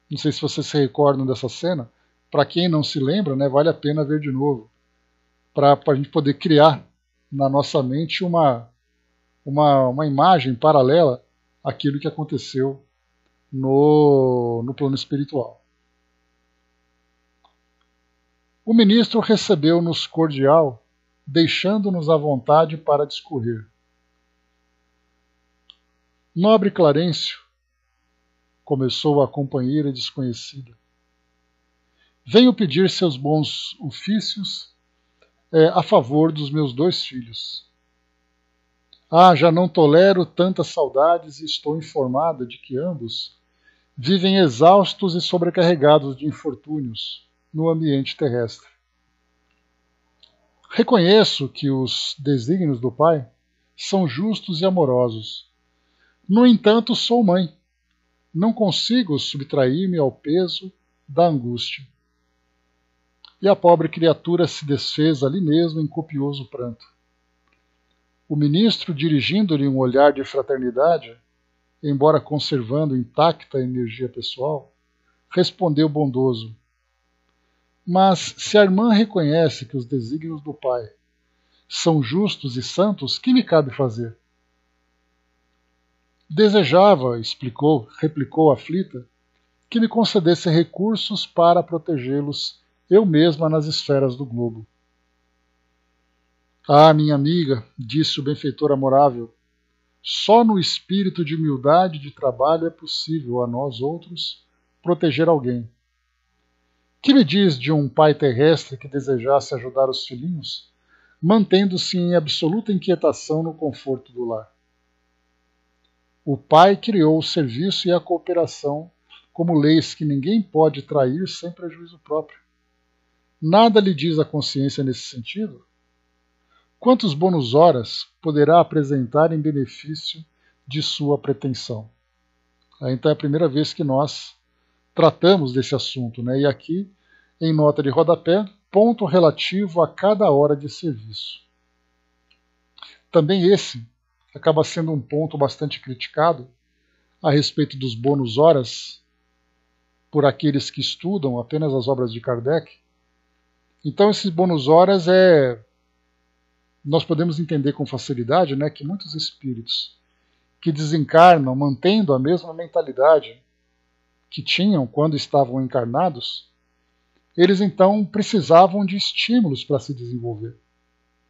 Não sei se vocês se recordam dessa cena. Para quem não se lembra, né, vale a pena ver de novo, para a gente poder criar na nossa mente uma imagem paralela àquilo que aconteceu no plano espiritual. O ministro recebeu-nos cordial, deixando-nos à vontade para discorrer. Nobre Clarencio, começou a companheira desconhecida, venho pedir seus bons ofícios a favor dos meus 2 filhos. Já não tolero tantas saudades e estou informada de que ambos vivem exaustos e sobrecarregados de infortúnios no ambiente terrestre. Reconheço que os desígnios do Pai são justos e amorosos. No entanto, sou mãe. Não consigo subtrair-me ao peso da angústia. E a pobre criatura se desfez ali mesmo em copioso pranto. O ministro, dirigindo-lhe um olhar de fraternidade, embora conservando intacta a energia pessoal, respondeu bondoso: mas se a irmã reconhece que os desígnios do Pai são justos e santos, que me cabe fazer? Desejava, replicou aflita, que me concedesse recursos para protegê-los eu mesma nas esferas do globo. Ah, minha amiga, disse o benfeitor amorável, só no espírito de humildade e de trabalho é possível a nós outros proteger alguém. Que me diz de um pai terrestre que desejasse ajudar os filhinhos, mantendo-se em absoluta inquietação no conforto do lar? O pai criou o serviço e a cooperação como leis que ninguém pode trair sem prejuízo próprio. Nada lhe diz a consciência nesse sentido? Quantos bônus horas poderá apresentar em benefício de sua pretensão? Então é a primeira vez que nós tratamos desse assunto, né? E aqui, em nota de rodapé, ponto relativo a cada hora de serviço. Também esse acaba sendo um ponto bastante criticado a respeito dos bônus horas por aqueles que estudam apenas as obras de Kardec. Então esses bônus horas nós podemos entender com facilidade, né, que muitos espíritos que desencarnam mantendo a mesma mentalidade que tinham quando estavam encarnados, eles então precisavam de estímulos para se desenvolver.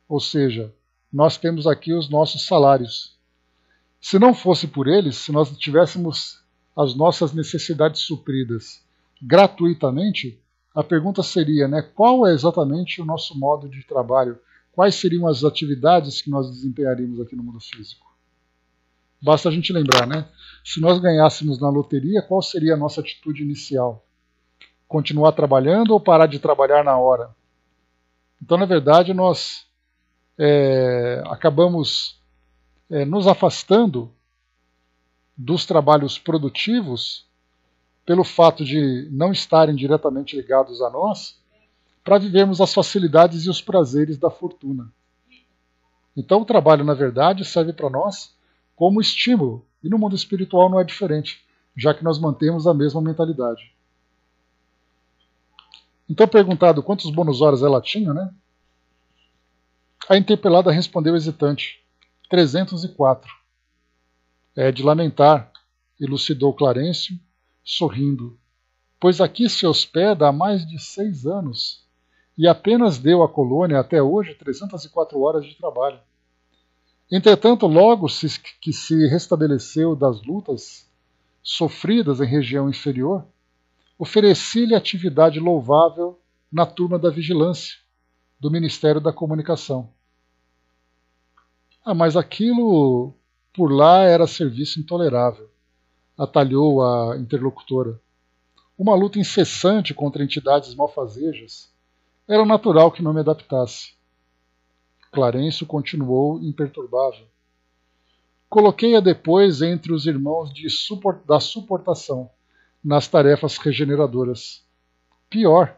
Ou seja, nós temos aqui os nossos salários. Se não fosse por eles, se nós tivéssemos as nossas necessidades supridas gratuitamente, a pergunta seria, né, qual é exatamente o nosso modo de trabalho? Quais seriam as atividades que nós desempenharíamos aqui no mundo físico? Basta a gente lembrar, né? Se nós ganhássemos na loteria, qual seria a nossa atitude inicial? Continuar trabalhando ou parar de trabalhar na hora? Então, na verdade, nós acabamos nos afastando dos trabalhos produtivos pelo fato de não estarem diretamente ligados a nós, para vivermos as facilidades e os prazeres da fortuna. Então o trabalho, na verdade, serve para nós como estímulo, e no mundo espiritual não é diferente, já que nós mantemos a mesma mentalidade. Então, perguntado quantos bônus horas ela tinha, né? A interpelada respondeu hesitante: 304. É de lamentar, elucidou Clarencio, sorrindo, pois aqui se hospeda há mais de 6 anos e apenas deu à colônia até hoje 304 horas de trabalho. Entretanto, logo que se restabeleceu das lutas sofridas em região inferior, ofereci-lhe atividade louvável na turma da vigilância do Ministério da Comunicação. Ah, mas aquilo por lá era serviço intolerável, atalhou a interlocutora. Uma luta incessante contra entidades malfazejas. Era natural que não me adaptasse. Clarencio continuou imperturbável. Coloquei-a depois entre os irmãos da suportação, nas tarefas regeneradoras. Pior,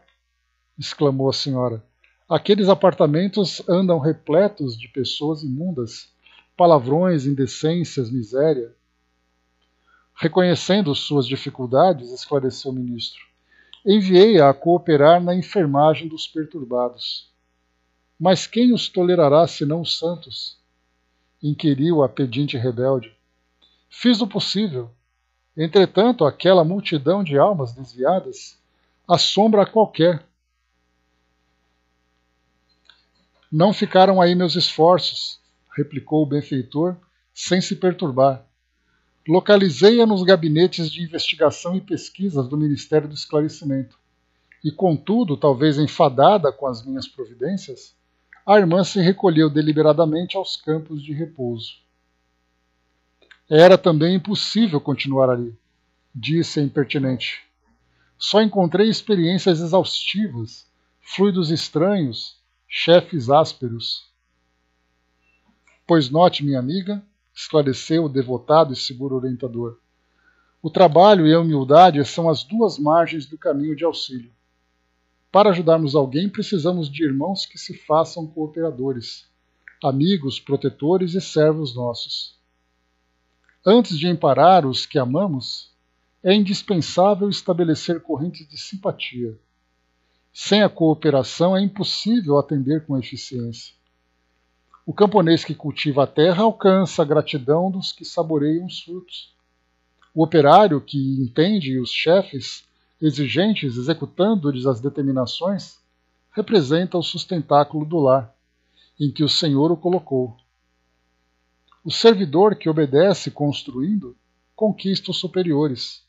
exclamou a senhora, aqueles apartamentos andam repletos de pessoas imundas, palavrões, indecências, miséria. Reconhecendo suas dificuldades, esclareceu o ministro, enviei-a a cooperar na enfermagem dos perturbados. Mas quem os tolerará senão os santos? Inquiriu a pedinte rebelde. Fiz o possível. Entretanto, aquela multidão de almas desviadas assombra a qualquer. Não ficaram aí meus esforços, replicou o benfeitor, sem se perturbar. Localizei-a nos gabinetes de investigação e pesquisas do Ministério do Esclarecimento. E, contudo, talvez enfadada com as minhas providências, a irmã se recolheu deliberadamente aos campos de repouso. Era também impossível continuar ali, disse a impertinente. Só encontrei experiências exaustivas, fluidos estranhos, chefes ásperos. Pois note, minha amiga, esclareceu o devotado e seguro orientador, o trabalho e a humildade são as duas margens do caminho de auxílio. Para ajudarmos alguém, precisamos de irmãos que se façam cooperadores, amigos, protetores e servos nossos. Antes de emparar os que amamos, é indispensável estabelecer correntes de simpatia. Sem a cooperação é impossível atender com eficiência. O camponês que cultiva a terra alcança a gratidão dos que saboreiam os frutos. O operário que entende os chefes exigentes executando-lhes as determinações representa o sustentáculo do lar, em que o Senhor o colocou. O servidor que obedece construindo conquista os superiores,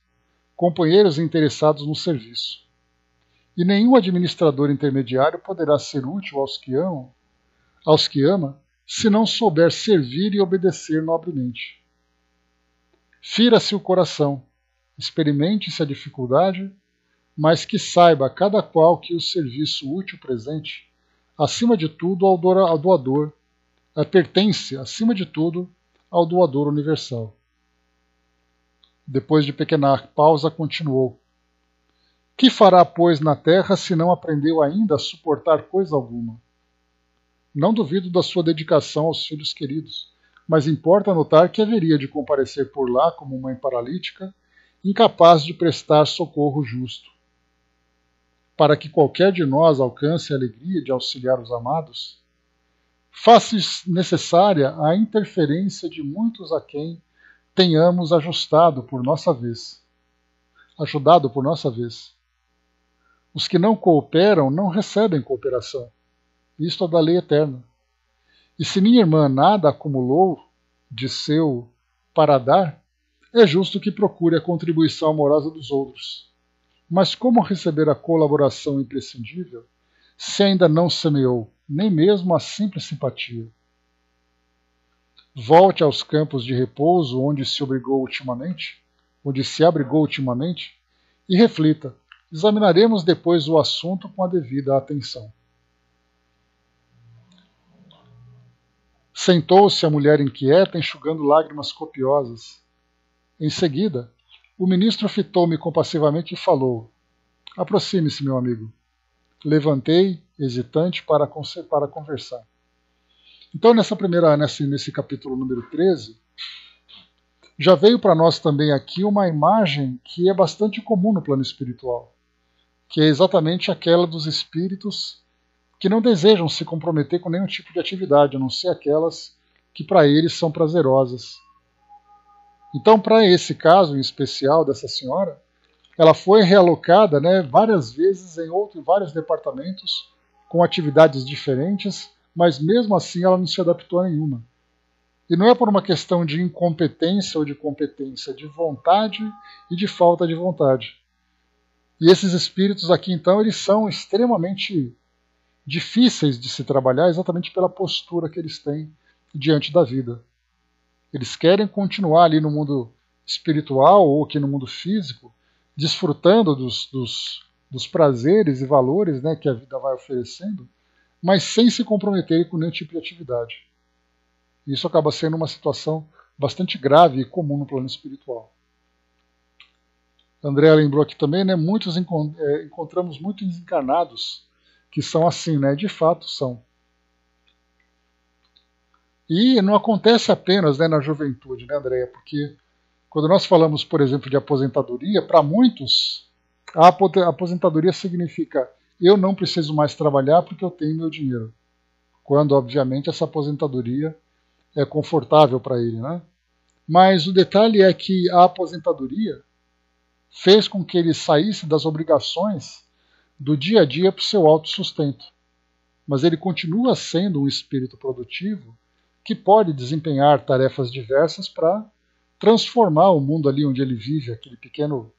companheiros interessados no serviço. E nenhum administrador intermediário poderá ser útil aos que ama, se não souber servir e obedecer nobremente. Fira-se o coração, experimente-se a dificuldade, mas que saiba cada qual que o serviço útil presente, acima de tudo ao doador, pertence, acima de tudo, ao doador universal. Depois de pequena pausa, continuou. Que fará, pois, na terra, se não aprendeu ainda a suportar coisa alguma? Não duvido da sua dedicação aos filhos queridos, mas importa notar que haveria de comparecer por lá como mãe paralítica, incapaz de prestar socorro justo. Para que qualquer de nós alcance a alegria de auxiliar os amados, faz-se necessária a interferência de muitos a quem tenhamos ajudado por nossa vez. Os que não cooperam não recebem cooperação. Isto é da lei eterna. E se minha irmã nada acumulou de seu para dar, é justo que procure a contribuição amorosa dos outros. Mas como receber a colaboração imprescindível, se ainda não semeou, nem mesmo a simples simpatia? Volte aos campos de repouso onde se abrigou ultimamente, e reflita. Examinaremos depois o assunto com a devida atenção. Sentou-se a mulher inquieta, enxugando lágrimas copiosas. Em seguida, o ministro fitou-me compassivamente e falou: Aproxime-se, meu amigo. Levantei, hesitante, para conversar. Então, nesse capítulo número 13, já veio para nós também aqui uma imagem que é bastante comum no plano espiritual, que é exatamente aquela dos espíritos que não desejam se comprometer com nenhum tipo de atividade, a não ser aquelas que para eles são prazerosas. Então, para esse caso em especial dessa senhora, ela foi realocada, várias vezes em vários departamentos, com atividades diferentes, mas mesmo assim ela não se adaptou a nenhuma. E não é por uma questão de incompetência ou de competência, de vontade e de falta de vontade. E esses espíritos aqui, então, eles são extremamente difíceis de se trabalhar exatamente pela postura que eles têm diante da vida. Eles querem continuar ali no mundo espiritual ou aqui no mundo físico, desfrutando dos prazeres e valores que a vida vai oferecendo, mas sem se comprometer com nenhum tipo de atividade. Isso acaba sendo uma situação bastante grave e comum no plano espiritual. André lembrou aqui também, encontramos muitos encarnados que são assim, de fato são. E não acontece apenas na juventude, Andréia? Porque quando nós falamos, por exemplo, de aposentadoria, para muitos, a aposentadoria significa eu não preciso mais trabalhar porque eu tenho meu dinheiro. Quando, obviamente, essa aposentadoria é confortável para ele, Mas o detalhe é que a aposentadoria fez com que ele saísse das obrigações do dia a dia para o seu autossustento. Mas ele continua sendo um espírito produtivo que pode desempenhar tarefas diversas para transformar o mundo ali onde ele vive, aquele pequeno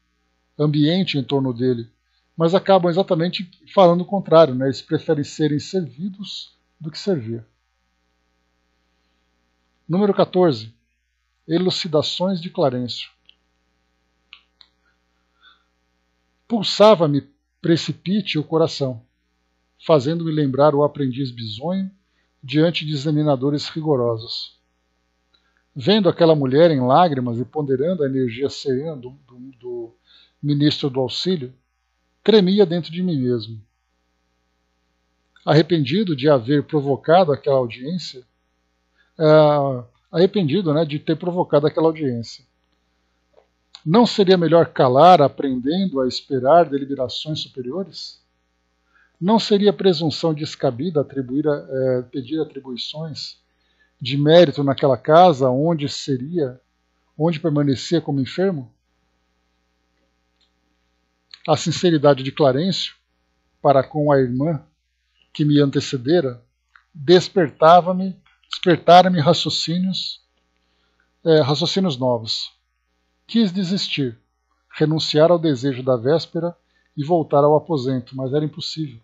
ambiente em torno dele. Mas acabam exatamente falando o contrário, Eles preferem serem servidos do que servir. Número 14. Elucidações de Clarencio. Pulsava-me precipite o coração, fazendo-me lembrar o aprendiz bisonho diante de examinadores rigorosos. Vendo aquela mulher em lágrimas e ponderando a energia serena do ministro do auxílio, tremia dentro de mim mesmo. Arrependido de haver provocado aquela audiência, arrependido, né, de ter provocado aquela audiência. Não seria melhor calar, aprendendo a esperar deliberações superiores? Não seria presunção descabida pedir atribuições de mérito naquela casa onde permanecia como enfermo? A sinceridade de Clarencio para com a irmã que me antecedera despertara-me raciocínios novos. Quis desistir, renunciar ao desejo da véspera e voltar ao aposento, mas era impossível.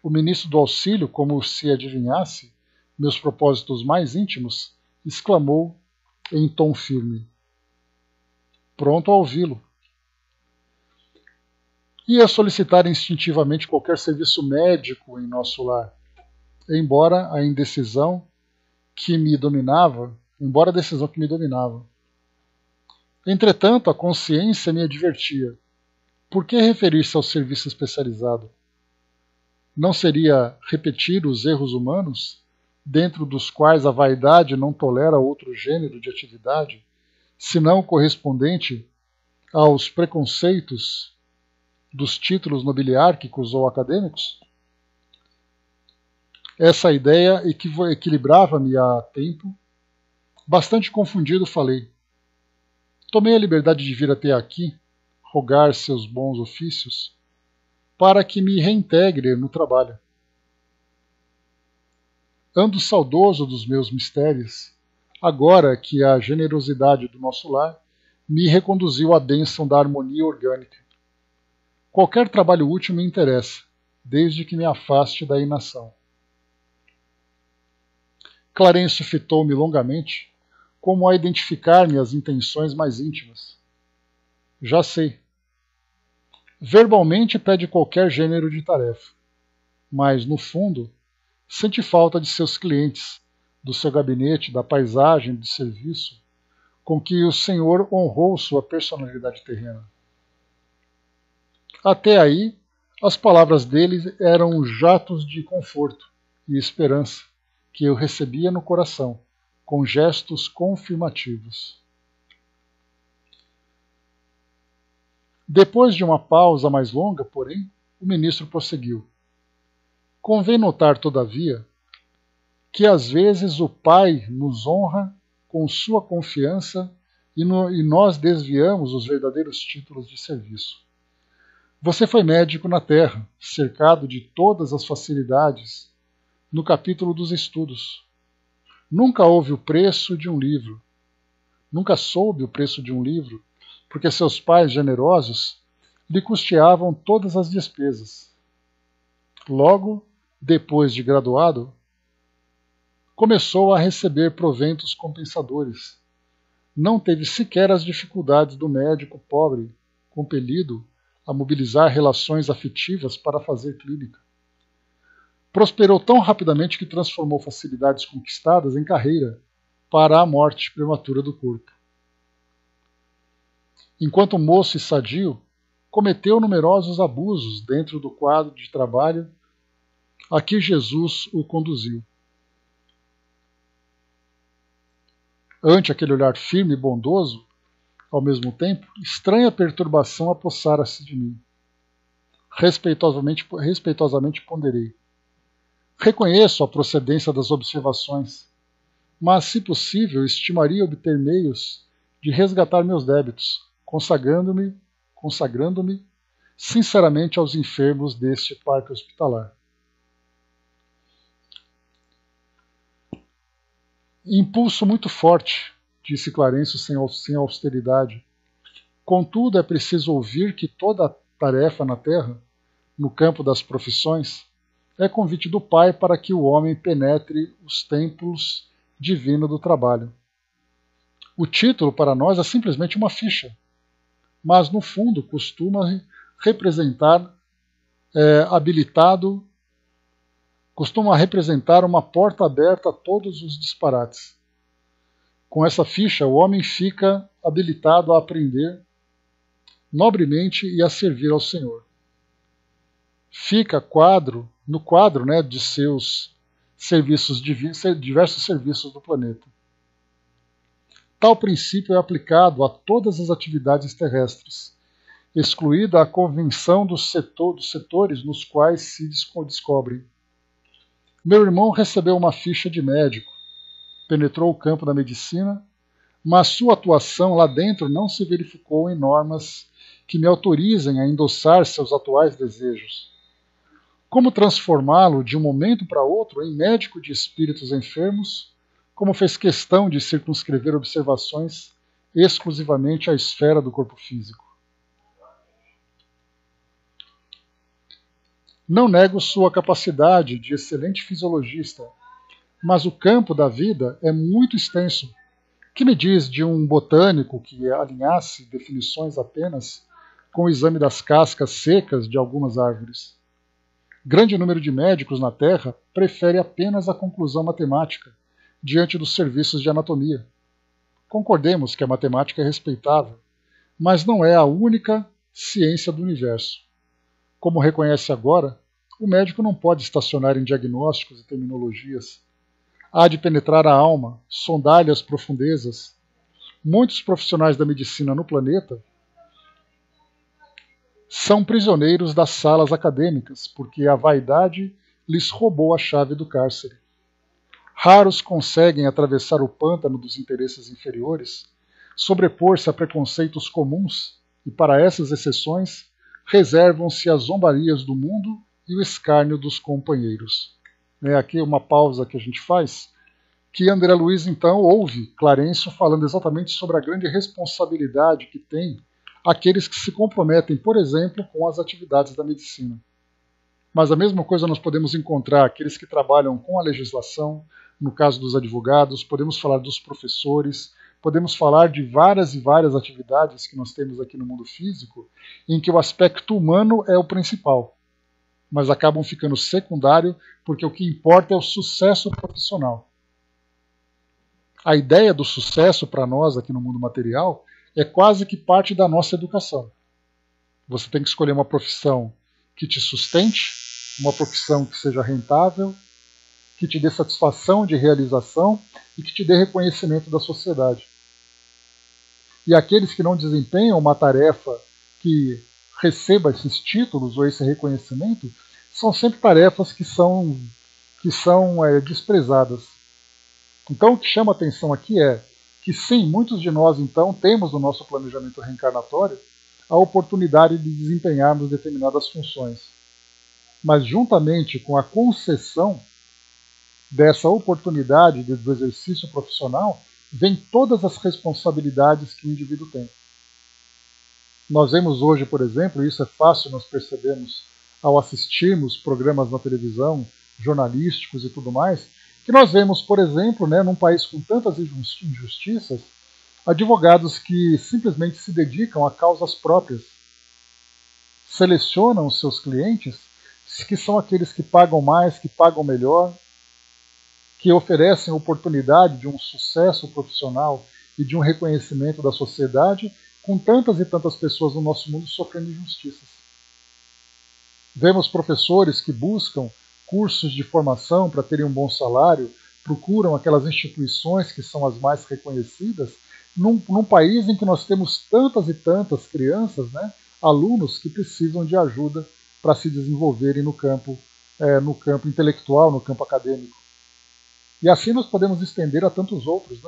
O ministro do auxílio, como se adivinhasse meus propósitos mais íntimos, exclamou em tom firme: pronto a ouvi-lo. Ia solicitar instintivamente qualquer serviço médico em nosso lar, embora a decisão que me dominava. Entretanto, a consciência me advertia: por que referir-se ao serviço especializado? Não seria repetir os erros humanos, dentro dos quais a vaidade não tolera outro gênero de atividade, senão correspondente aos preconceitos dos títulos nobiliárquicos ou acadêmicos? Essa ideia equilibrava-me a tempo. Bastante confundido, falei: tomei a liberdade de vir até aqui, rogar seus bons ofícios, para que me reintegre no trabalho. Ando saudoso dos meus mistérios, agora que a generosidade do nosso lar me reconduziu à bênção da harmonia orgânica. Qualquer trabalho útil me interessa, desde que me afaste da inação. Clarencio fitou-me longamente, como a identificar-me as intenções mais íntimas. Já sei. Verbalmente pede qualquer gênero de tarefa, mas, no fundo, sente falta de seus clientes, do seu gabinete, da paisagem de serviço com que o Senhor honrou sua personalidade terrena. Até aí, as palavras dele eram jatos de conforto e esperança que eu recebia no coração, com gestos confirmativos. Depois de uma pausa mais longa, porém, o ministro prosseguiu: convém notar, todavia, que às vezes o Pai nos honra com sua confiança e nós desviamos os verdadeiros títulos de serviço. Você foi médico na Terra, cercado de todas as facilidades, no capítulo dos estudos. Nunca houve o preço de um livro. Nunca soube o preço de um livro, porque seus pais generosos lhe custeavam todas as despesas. Logo, depois de graduado, começou a receber proventos compensadores. Não teve sequer as dificuldades do médico pobre, compelido a mobilizar relações afetivas para fazer clínica. Prosperou tão rapidamente que transformou facilidades conquistadas em carreira para a morte prematura do corpo. Enquanto moço e sadio, cometeu numerosos abusos dentro do quadro de trabalho a que Jesus o conduziu. Ante aquele olhar firme e bondoso, ao mesmo tempo, estranha perturbação apossara-se de mim. Respeitosamente ponderei. Reconheço a procedência das observações, mas, se possível, estimaria obter meios de resgatar meus débitos, consagrando-me sinceramente aos enfermos deste parque hospitalar. Impulso muito forte, disse Clarencio sem austeridade. Contudo, é preciso ouvir que toda a tarefa na terra, no campo das profissões, é convite do Pai para que o homem penetre os templos divinos do trabalho. O título para nós é simplesmente uma ficha, mas no fundo costuma representar uma porta aberta a todos os disparates. Com essa ficha, o homem fica habilitado a aprender nobremente e a servir ao Senhor. Fica no quadro de seus diversos serviços do planeta. Tal princípio é aplicado a todas as atividades terrestres, excluída a convenção dos setores nos quais se descobrem. Meu irmão recebeu uma ficha de médico, penetrou o campo da medicina, mas sua atuação lá dentro não se verificou em normas que me autorizem a endossar seus atuais desejos. Como transformá-lo de um momento para outro em médico de espíritos enfermos, como fez questão de circunscrever observações exclusivamente à esfera do corpo físico. Não nego sua capacidade de excelente fisiologista, mas o campo da vida é muito extenso. Que me diz de um botânico que alinhasse definições apenas com o exame das cascas secas de algumas árvores? Grande número de médicos na Terra prefere apenas a conclusão matemática diante dos serviços de anatomia. Concordemos que a matemática é respeitável, mas não é a única ciência do universo. Como reconhece agora, o médico não pode estacionar em diagnósticos e terminologias. Há de penetrar a alma, sondar-lhe as profundezas. Muitos profissionais da medicina no planeta são prisioneiros das salas acadêmicas, porque a vaidade lhes roubou a chave do cárcere. Raros conseguem atravessar o pântano dos interesses inferiores, sobrepor-se a preconceitos comuns, e para essas exceções reservam-se as zombarias do mundo e o escárnio dos companheiros. Aqui uma pausa que a gente faz, que André Luiz então ouve Clarencio falando exatamente sobre a grande responsabilidade que tem aqueles que se comprometem, por exemplo, com as atividades da medicina. Mas a mesma coisa nós podemos encontrar aqueles que trabalham com a legislação, no caso dos advogados, podemos falar dos professores, podemos falar de várias e várias atividades que nós temos aqui no mundo físico, em que o aspecto humano é o principal, mas acabam ficando secundário porque o que importa é o sucesso profissional. A ideia do sucesso para nós aqui no mundo material é quase que parte da nossa educação. Você tem que escolher uma profissão que te sustente, uma profissão que seja rentável, que te dê satisfação de realização e que te dê reconhecimento da sociedade. E aqueles que não desempenham uma tarefa que receba esses títulos ou esse reconhecimento são sempre tarefas que são desprezadas. Então o que chama a atenção aqui é que sim, muitos de nós então temos no nosso planejamento reencarnatório a oportunidade de desempenharmos determinadas funções. Mas juntamente com a concessão dessa oportunidade do exercício profissional, vem todas as responsabilidades que o indivíduo tem. Nós vemos hoje, por exemplo, e isso é fácil nós percebemos ao assistirmos programas na televisão, jornalísticos e tudo mais, que nós vemos, por exemplo, num país com tantas injustiças, advogados que simplesmente se dedicam a causas próprias, selecionam os seus clientes, que são aqueles que pagam mais, que pagam melhor, que oferecem oportunidade de um sucesso profissional e de um reconhecimento da sociedade, com tantas e tantas pessoas no nosso mundo sofrendo injustiças. Vemos professores que buscam cursos de formação para terem um bom salário, procuram aquelas instituições que são as mais reconhecidas, num país em que nós temos tantas e tantas crianças, alunos que precisam de ajuda para se desenvolverem no campo intelectual, no campo acadêmico. E assim nós podemos estender a tantos outros.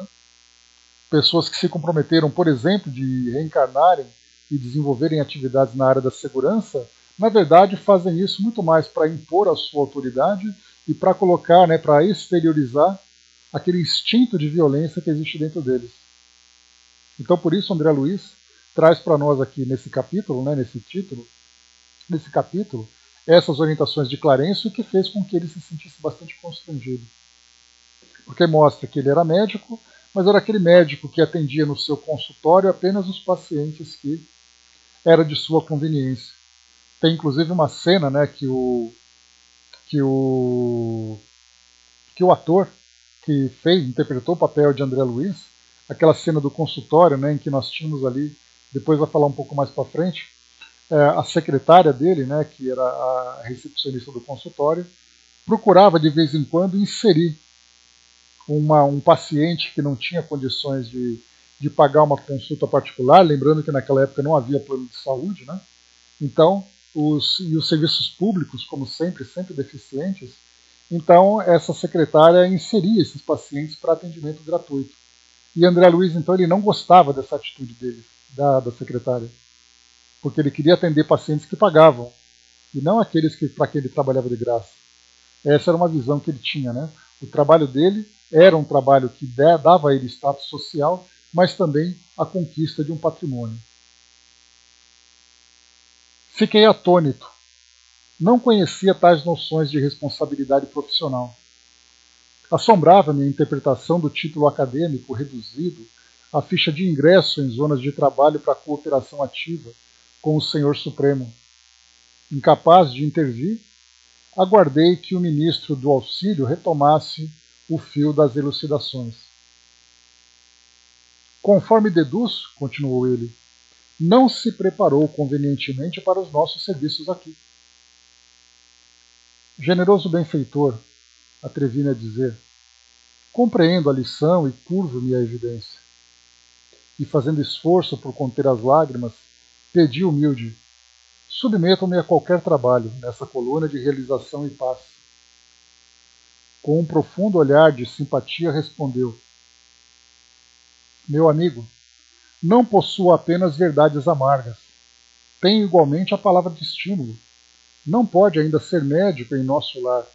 Pessoas que se comprometeram, por exemplo, de reencarnarem e desenvolverem atividades na área da segurança, na verdade fazem isso muito mais para impor a sua autoridade e para colocar, para exteriorizar aquele instinto de violência que existe dentro deles. Então por isso André Luiz traz para nós aqui nesse capítulo, nesse capítulo, essas orientações de Clarencio que fez com que ele se sentisse bastante constrangido. Porque mostra que ele era médico, mas era aquele médico que atendia no seu consultório apenas os pacientes que era de sua conveniência. Tem inclusive uma cena que o ator que interpretou o papel de André Luiz, aquela cena do consultório, em que nós tínhamos ali, depois vai falar um pouco mais para frente, a secretária dele, que era a recepcionista do consultório, procurava de vez em quando inserir um paciente que não tinha condições de pagar uma consulta particular, lembrando que naquela época não havia plano de saúde, né? Então, os serviços públicos, como sempre deficientes, então essa secretária inseria esses pacientes para atendimento gratuito. E André Luiz, então, ele não gostava dessa atitude dele, da secretária, porque ele queria atender pacientes que pagavam, e não aqueles para quem ele trabalhava de graça. Essa era uma visão que ele tinha, né? O trabalho dele era um trabalho que dava a ele status social, mas também a conquista de um patrimônio. Fiquei atônito. Não conhecia tais noções de responsabilidade profissional. Assombrava-me a interpretação do título acadêmico reduzido à ficha de ingresso em zonas de trabalho para cooperação ativa com o Senhor Supremo. Incapaz de intervir, aguardei que o ministro do Auxílio retomasse o fio das elucidações. Conforme deduzo, continuou ele, não se preparou convenientemente para os nossos serviços aqui. Generoso benfeitor, atrevi-me a dizer, compreendo a lição e curvo-me a evidência. E fazendo esforço por conter as lágrimas, pedi humilde, submetam-me a qualquer trabalho nessa coluna de realização e paz. Com um profundo olhar de simpatia respondeu, meu amigo, não possuo apenas verdades amargas, tenho igualmente a palavra de estímulo. Não pode ainda ser médico em nosso lar,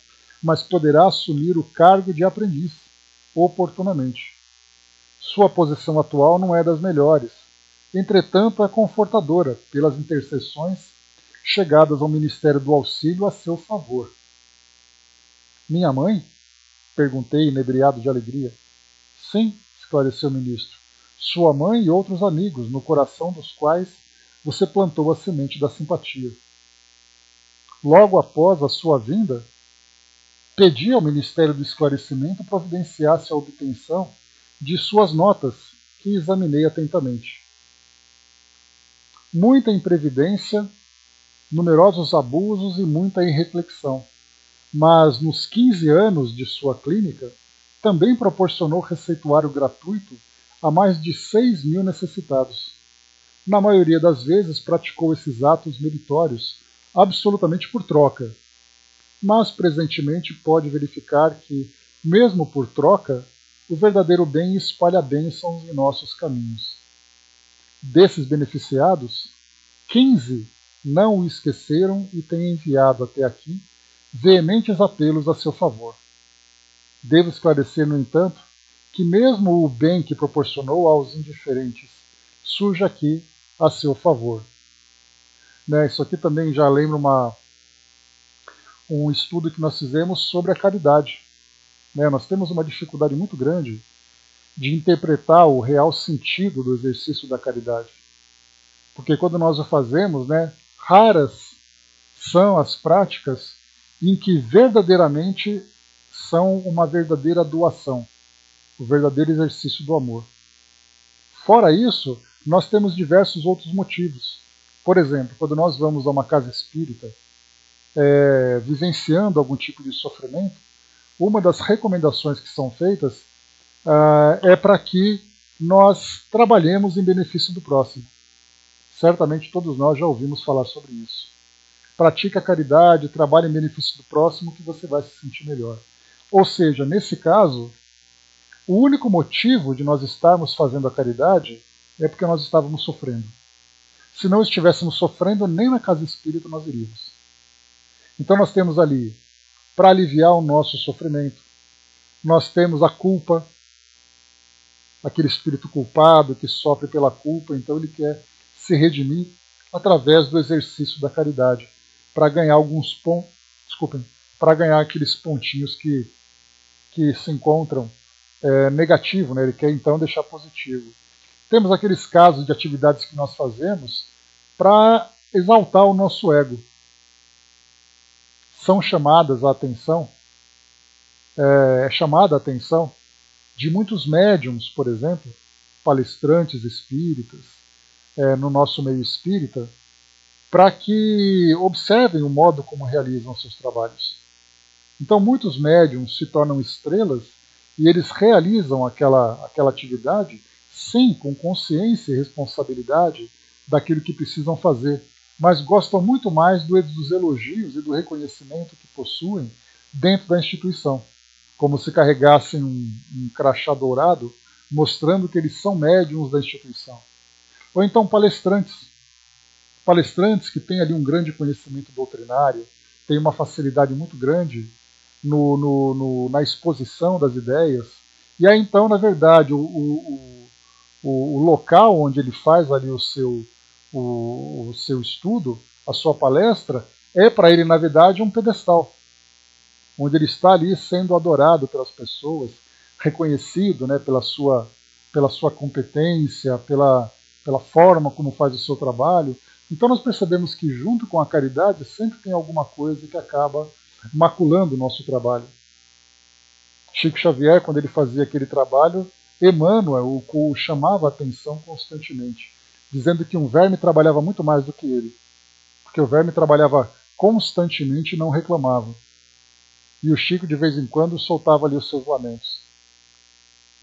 mas poderá assumir o cargo de aprendiz, oportunamente. Sua posição atual não é das melhores, entretanto é confortadora pelas intercessões chegadas ao Ministério do Auxílio a seu favor. Minha mãe? Perguntei, inebriado de alegria. Sim, esclareceu o ministro, sua mãe e outros amigos, no coração dos quais você plantou a semente da simpatia. Logo após a sua vinda, pedi ao Ministério do Esclarecimento providenciasse a obtenção de suas notas, que examinei atentamente. Muita imprevidência, numerosos abusos e muita irreflexão, mas nos 15 anos de sua clínica, também proporcionou receituário gratuito a mais de 6.000 necessitados. Na maioria das vezes praticou esses atos meritórios absolutamente por troca, mas presentemente pode verificar que, mesmo por troca, o verdadeiro bem espalha bênçãos em nossos caminhos. Desses beneficiados, 15 não o esqueceram e têm enviado até aqui veementes apelos a seu favor. Devo esclarecer, no entanto, que mesmo o bem que proporcionou aos indiferentes surge aqui a seu favor. Isso aqui também já lembra um estudo que nós fizemos sobre a caridade. Nós temos uma dificuldade muito grande de interpretar o real sentido do exercício da caridade. Porque quando nós o fazemos, raras são as práticas em que verdadeiramente são uma verdadeira doação, o verdadeiro exercício do amor. Fora isso, nós temos diversos outros motivos. Por exemplo, quando nós vamos a uma casa espírita, vivenciando algum tipo de sofrimento, uma das recomendações que são feitas é para que nós trabalhemos em benefício do próximo. Certamente todos nós já ouvimos falar sobre isso. Pratique a caridade, trabalhe em benefício do próximo, que você vai se sentir melhor. Ou seja, nesse caso, o único motivo de nós estarmos fazendo a caridade é porque nós estávamos sofrendo. Se não estivéssemos sofrendo, nem na casa espírita nós iríamos. Então nós temos ali, para aliviar o nosso sofrimento, nós temos a culpa, aquele espírito culpado que sofre pela culpa, então ele quer se redimir através do exercício da caridade, para ganhar alguns pontos, para ganhar aqueles pontinhos que se encontram negativo, ele quer então deixar positivo. Temos aqueles casos de atividades que nós fazemos para exaltar o nosso ego. São chamadas a atenção, é chamada a atenção de muitos médiums, por exemplo, palestrantes espíritas, no nosso meio espírita, para que observem o modo como realizam seus trabalhos. Então muitos médiums se tornam estrelas e eles realizam aquela atividade, sim, com consciência e responsabilidade daquilo que precisam fazer, mas gostam muito mais dos elogios e do reconhecimento que possuem dentro da instituição, como se carregassem um crachá dourado mostrando que eles são médiums da instituição. Ou então palestrantes que têm ali um grande conhecimento doutrinário, têm uma facilidade muito grande na exposição das ideias, e aí então, na verdade, o local onde ele faz ali o seu estudo, a sua palestra, é para ele, na verdade, um pedestal, onde ele está ali sendo adorado pelas pessoas, reconhecido, né, pela sua competência, pela forma como faz o seu trabalho. Então nós percebemos que junto com a caridade sempre tem alguma coisa que acaba maculando o nosso trabalho. Chico Xavier, quando ele fazia aquele trabalho, Emmanuel o chamava a atenção constantemente, dizendo que um verme trabalhava muito mais do que ele, porque o verme trabalhava constantemente e não reclamava. E o Chico, de vez em quando, soltava ali os seus lamentos.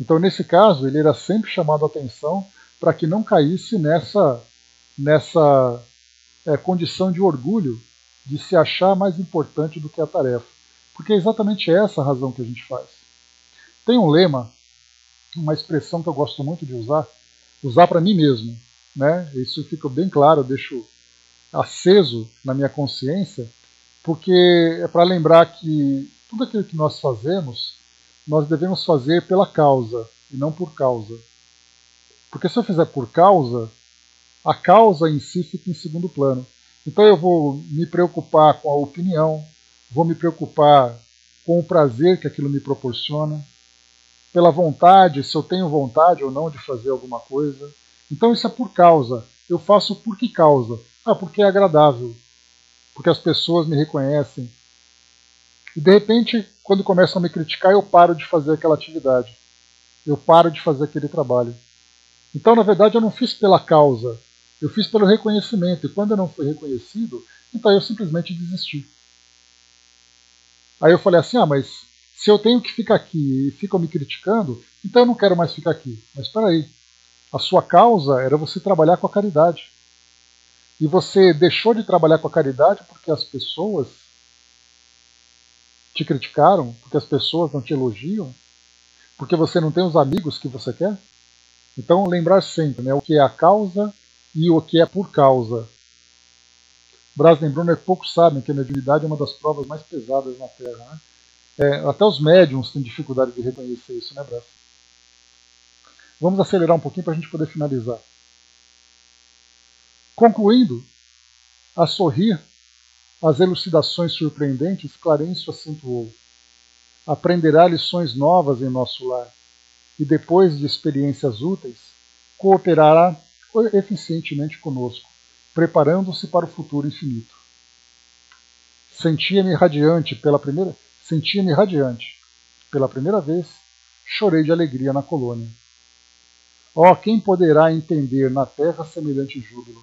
Então, nesse caso, ele era sempre chamado a atenção para que não caísse nessa condição de orgulho, de se achar mais importante do que a tarefa. Porque é exatamente essa a razão que a gente faz. Tem um lema, uma expressão que eu gosto muito de usar para mim mesmo, né? Isso fica bem claro, eu deixo aceso na minha consciência, porque é para lembrar que tudo aquilo que nós fazemos, nós devemos fazer pela causa e não por causa. Porque se eu fizer por causa, a causa em si fica em segundo plano. Então eu vou me preocupar com a opinião, vou me preocupar com o prazer que aquilo me proporciona, pela vontade, se eu tenho vontade ou não de fazer alguma coisa. Então isso é por causa. Eu faço por que causa? Porque é agradável, porque as pessoas me reconhecem. E de repente, quando começam a me criticar, eu paro de fazer aquela atividade. Eu paro de fazer aquele trabalho. Então, na verdade, eu não fiz pela causa, eu fiz pelo reconhecimento. E quando eu não fui reconhecido, então eu simplesmente desisti. Aí eu falei assim, mas se eu tenho que ficar aqui e ficam me criticando, então eu não quero mais ficar aqui. Mas espera aí, a sua causa era você trabalhar com a caridade. E você deixou de trabalhar com a caridade porque as pessoas te criticaram, porque as pessoas não te elogiam, porque você não tem os amigos que você quer? Então, lembrar sempre, né, o que é a causa e o que é por causa. Braz lembrou, que poucos sabem que a mediunidade é uma das provas mais pesadas na Terra. Né? Até os médiums têm dificuldade de reconhecer isso, né, Braz? Vamos acelerar um pouquinho para a gente poder finalizar. Concluindo, a sorrir, as elucidações surpreendentes, Clarencio acentuou. Aprenderá lições novas em nosso lar e, depois de experiências úteis, cooperará eficientemente conosco, preparando-se para o futuro infinito. Sentia-me radiante pela primeira vez, chorei de alegria na colônia. Quem poderá entender na terra semelhante júbilo?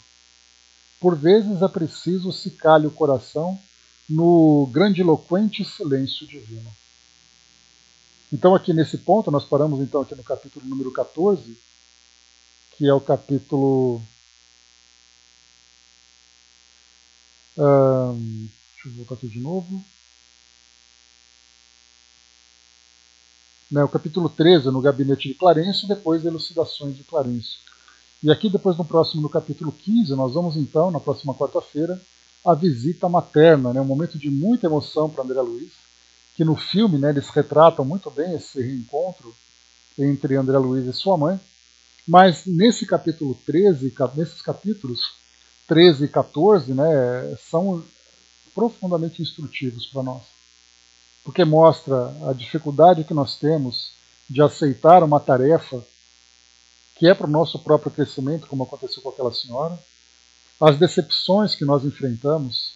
Por vezes é preciso se calhe o coração no grandiloquente silêncio divino. Então aqui nesse ponto, nós paramos então aqui no capítulo número 14, que é o capítulo... deixa eu voltar aqui de novo. O capítulo 13, no gabinete de Clarencio, depois elucidações de Clarencio. E aqui depois no capítulo 15, nós vamos então, na próxima quarta-feira, a visita materna, um momento de muita emoção para André Luiz, que no filme eles retratam muito bem esse reencontro entre André Luiz e sua mãe, mas nesse capítulo 13, nesses capítulos 13 e 14, são profundamente instrutivos para nós, porque mostra a dificuldade que nós temos de aceitar uma tarefa que é para o nosso próprio crescimento, como aconteceu com aquela senhora, as decepções que nós enfrentamos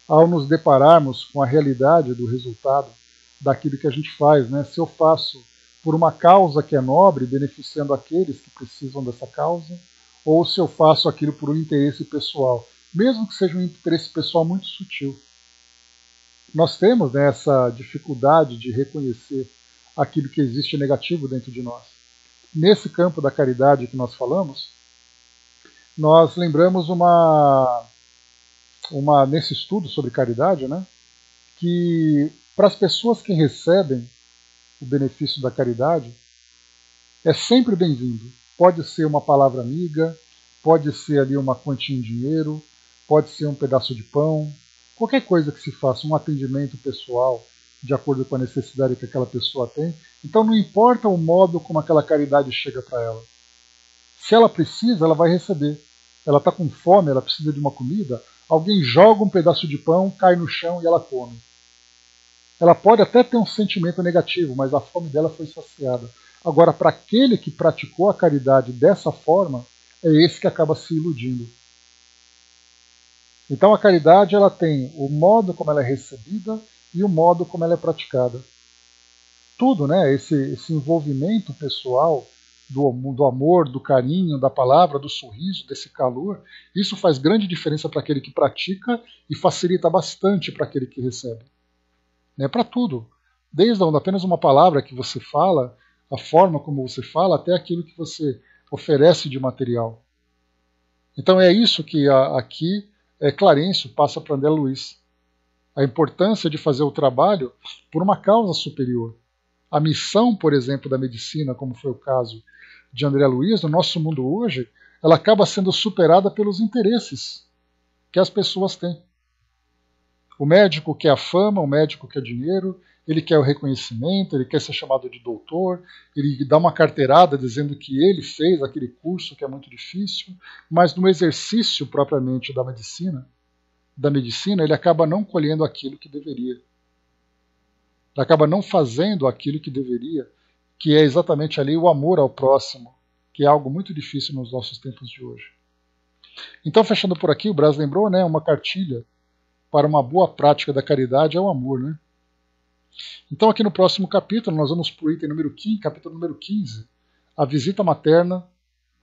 ao nos depararmos com a realidade do resultado daquilo que a gente faz. Se eu faço por uma causa que é nobre, beneficiando aqueles que precisam dessa causa, ou se eu faço aquilo por um interesse pessoal, mesmo que seja um interesse pessoal muito sutil. Nós temos, né, essa dificuldade de reconhecer aquilo que existe negativo dentro de nós. Nesse campo da caridade que nós falamos, nós lembramos nesse estudo sobre caridade, né, que para as pessoas que recebem o benefício da caridade, é sempre bem-vindo. Pode ser uma palavra amiga, pode ser ali uma quantia em dinheiro, pode ser um pedaço de pão, qualquer coisa que se faça, um atendimento pessoal de acordo com a necessidade que aquela pessoa tem. Então não importa o modo como aquela caridade chega para ela. Se ela precisa, ela vai receber. Ela está com fome, ela precisa de uma comida, alguém joga um pedaço de pão, cai no chão e ela come. Ela pode até ter um sentimento negativo, mas a fome dela foi saciada. Agora, para aquele que praticou a caridade dessa forma, é esse que acaba se iludindo. Então a caridade ela tem o modo como ela é recebida e o modo como ela é praticada. Tudo, né? Esse envolvimento pessoal do amor, do carinho, da palavra, do sorriso, desse calor, isso faz grande diferença para aquele que pratica e facilita bastante para aquele que recebe. Né? Para tudo. Desde apenas uma palavra que você fala, a forma como você fala, até aquilo que você oferece de material. Então é isso que aqui Clarencio passa para André Luiz. A importância de fazer o trabalho por uma causa superior. A missão, por exemplo, da medicina, como foi o caso de André Luiz, no nosso mundo hoje, ela acaba sendo superada pelos interesses que as pessoas têm. O médico quer a fama, o médico quer dinheiro, ele quer o reconhecimento, ele quer ser chamado de doutor, ele dá uma carteirada dizendo que ele fez aquele curso que é muito difícil, mas no exercício propriamente da medicina, ele acaba não colhendo aquilo que deveria. Ele acaba não fazendo aquilo que deveria, que é exatamente ali o amor ao próximo, que é algo muito difícil nos nossos tempos de hoje. Então, fechando por aqui, o Braz lembrou, né, uma cartilha para uma boa prática da caridade é o amor, né? Então aqui no próximo capítulo nós vamos para o item número 15, capítulo número 15, a visita materna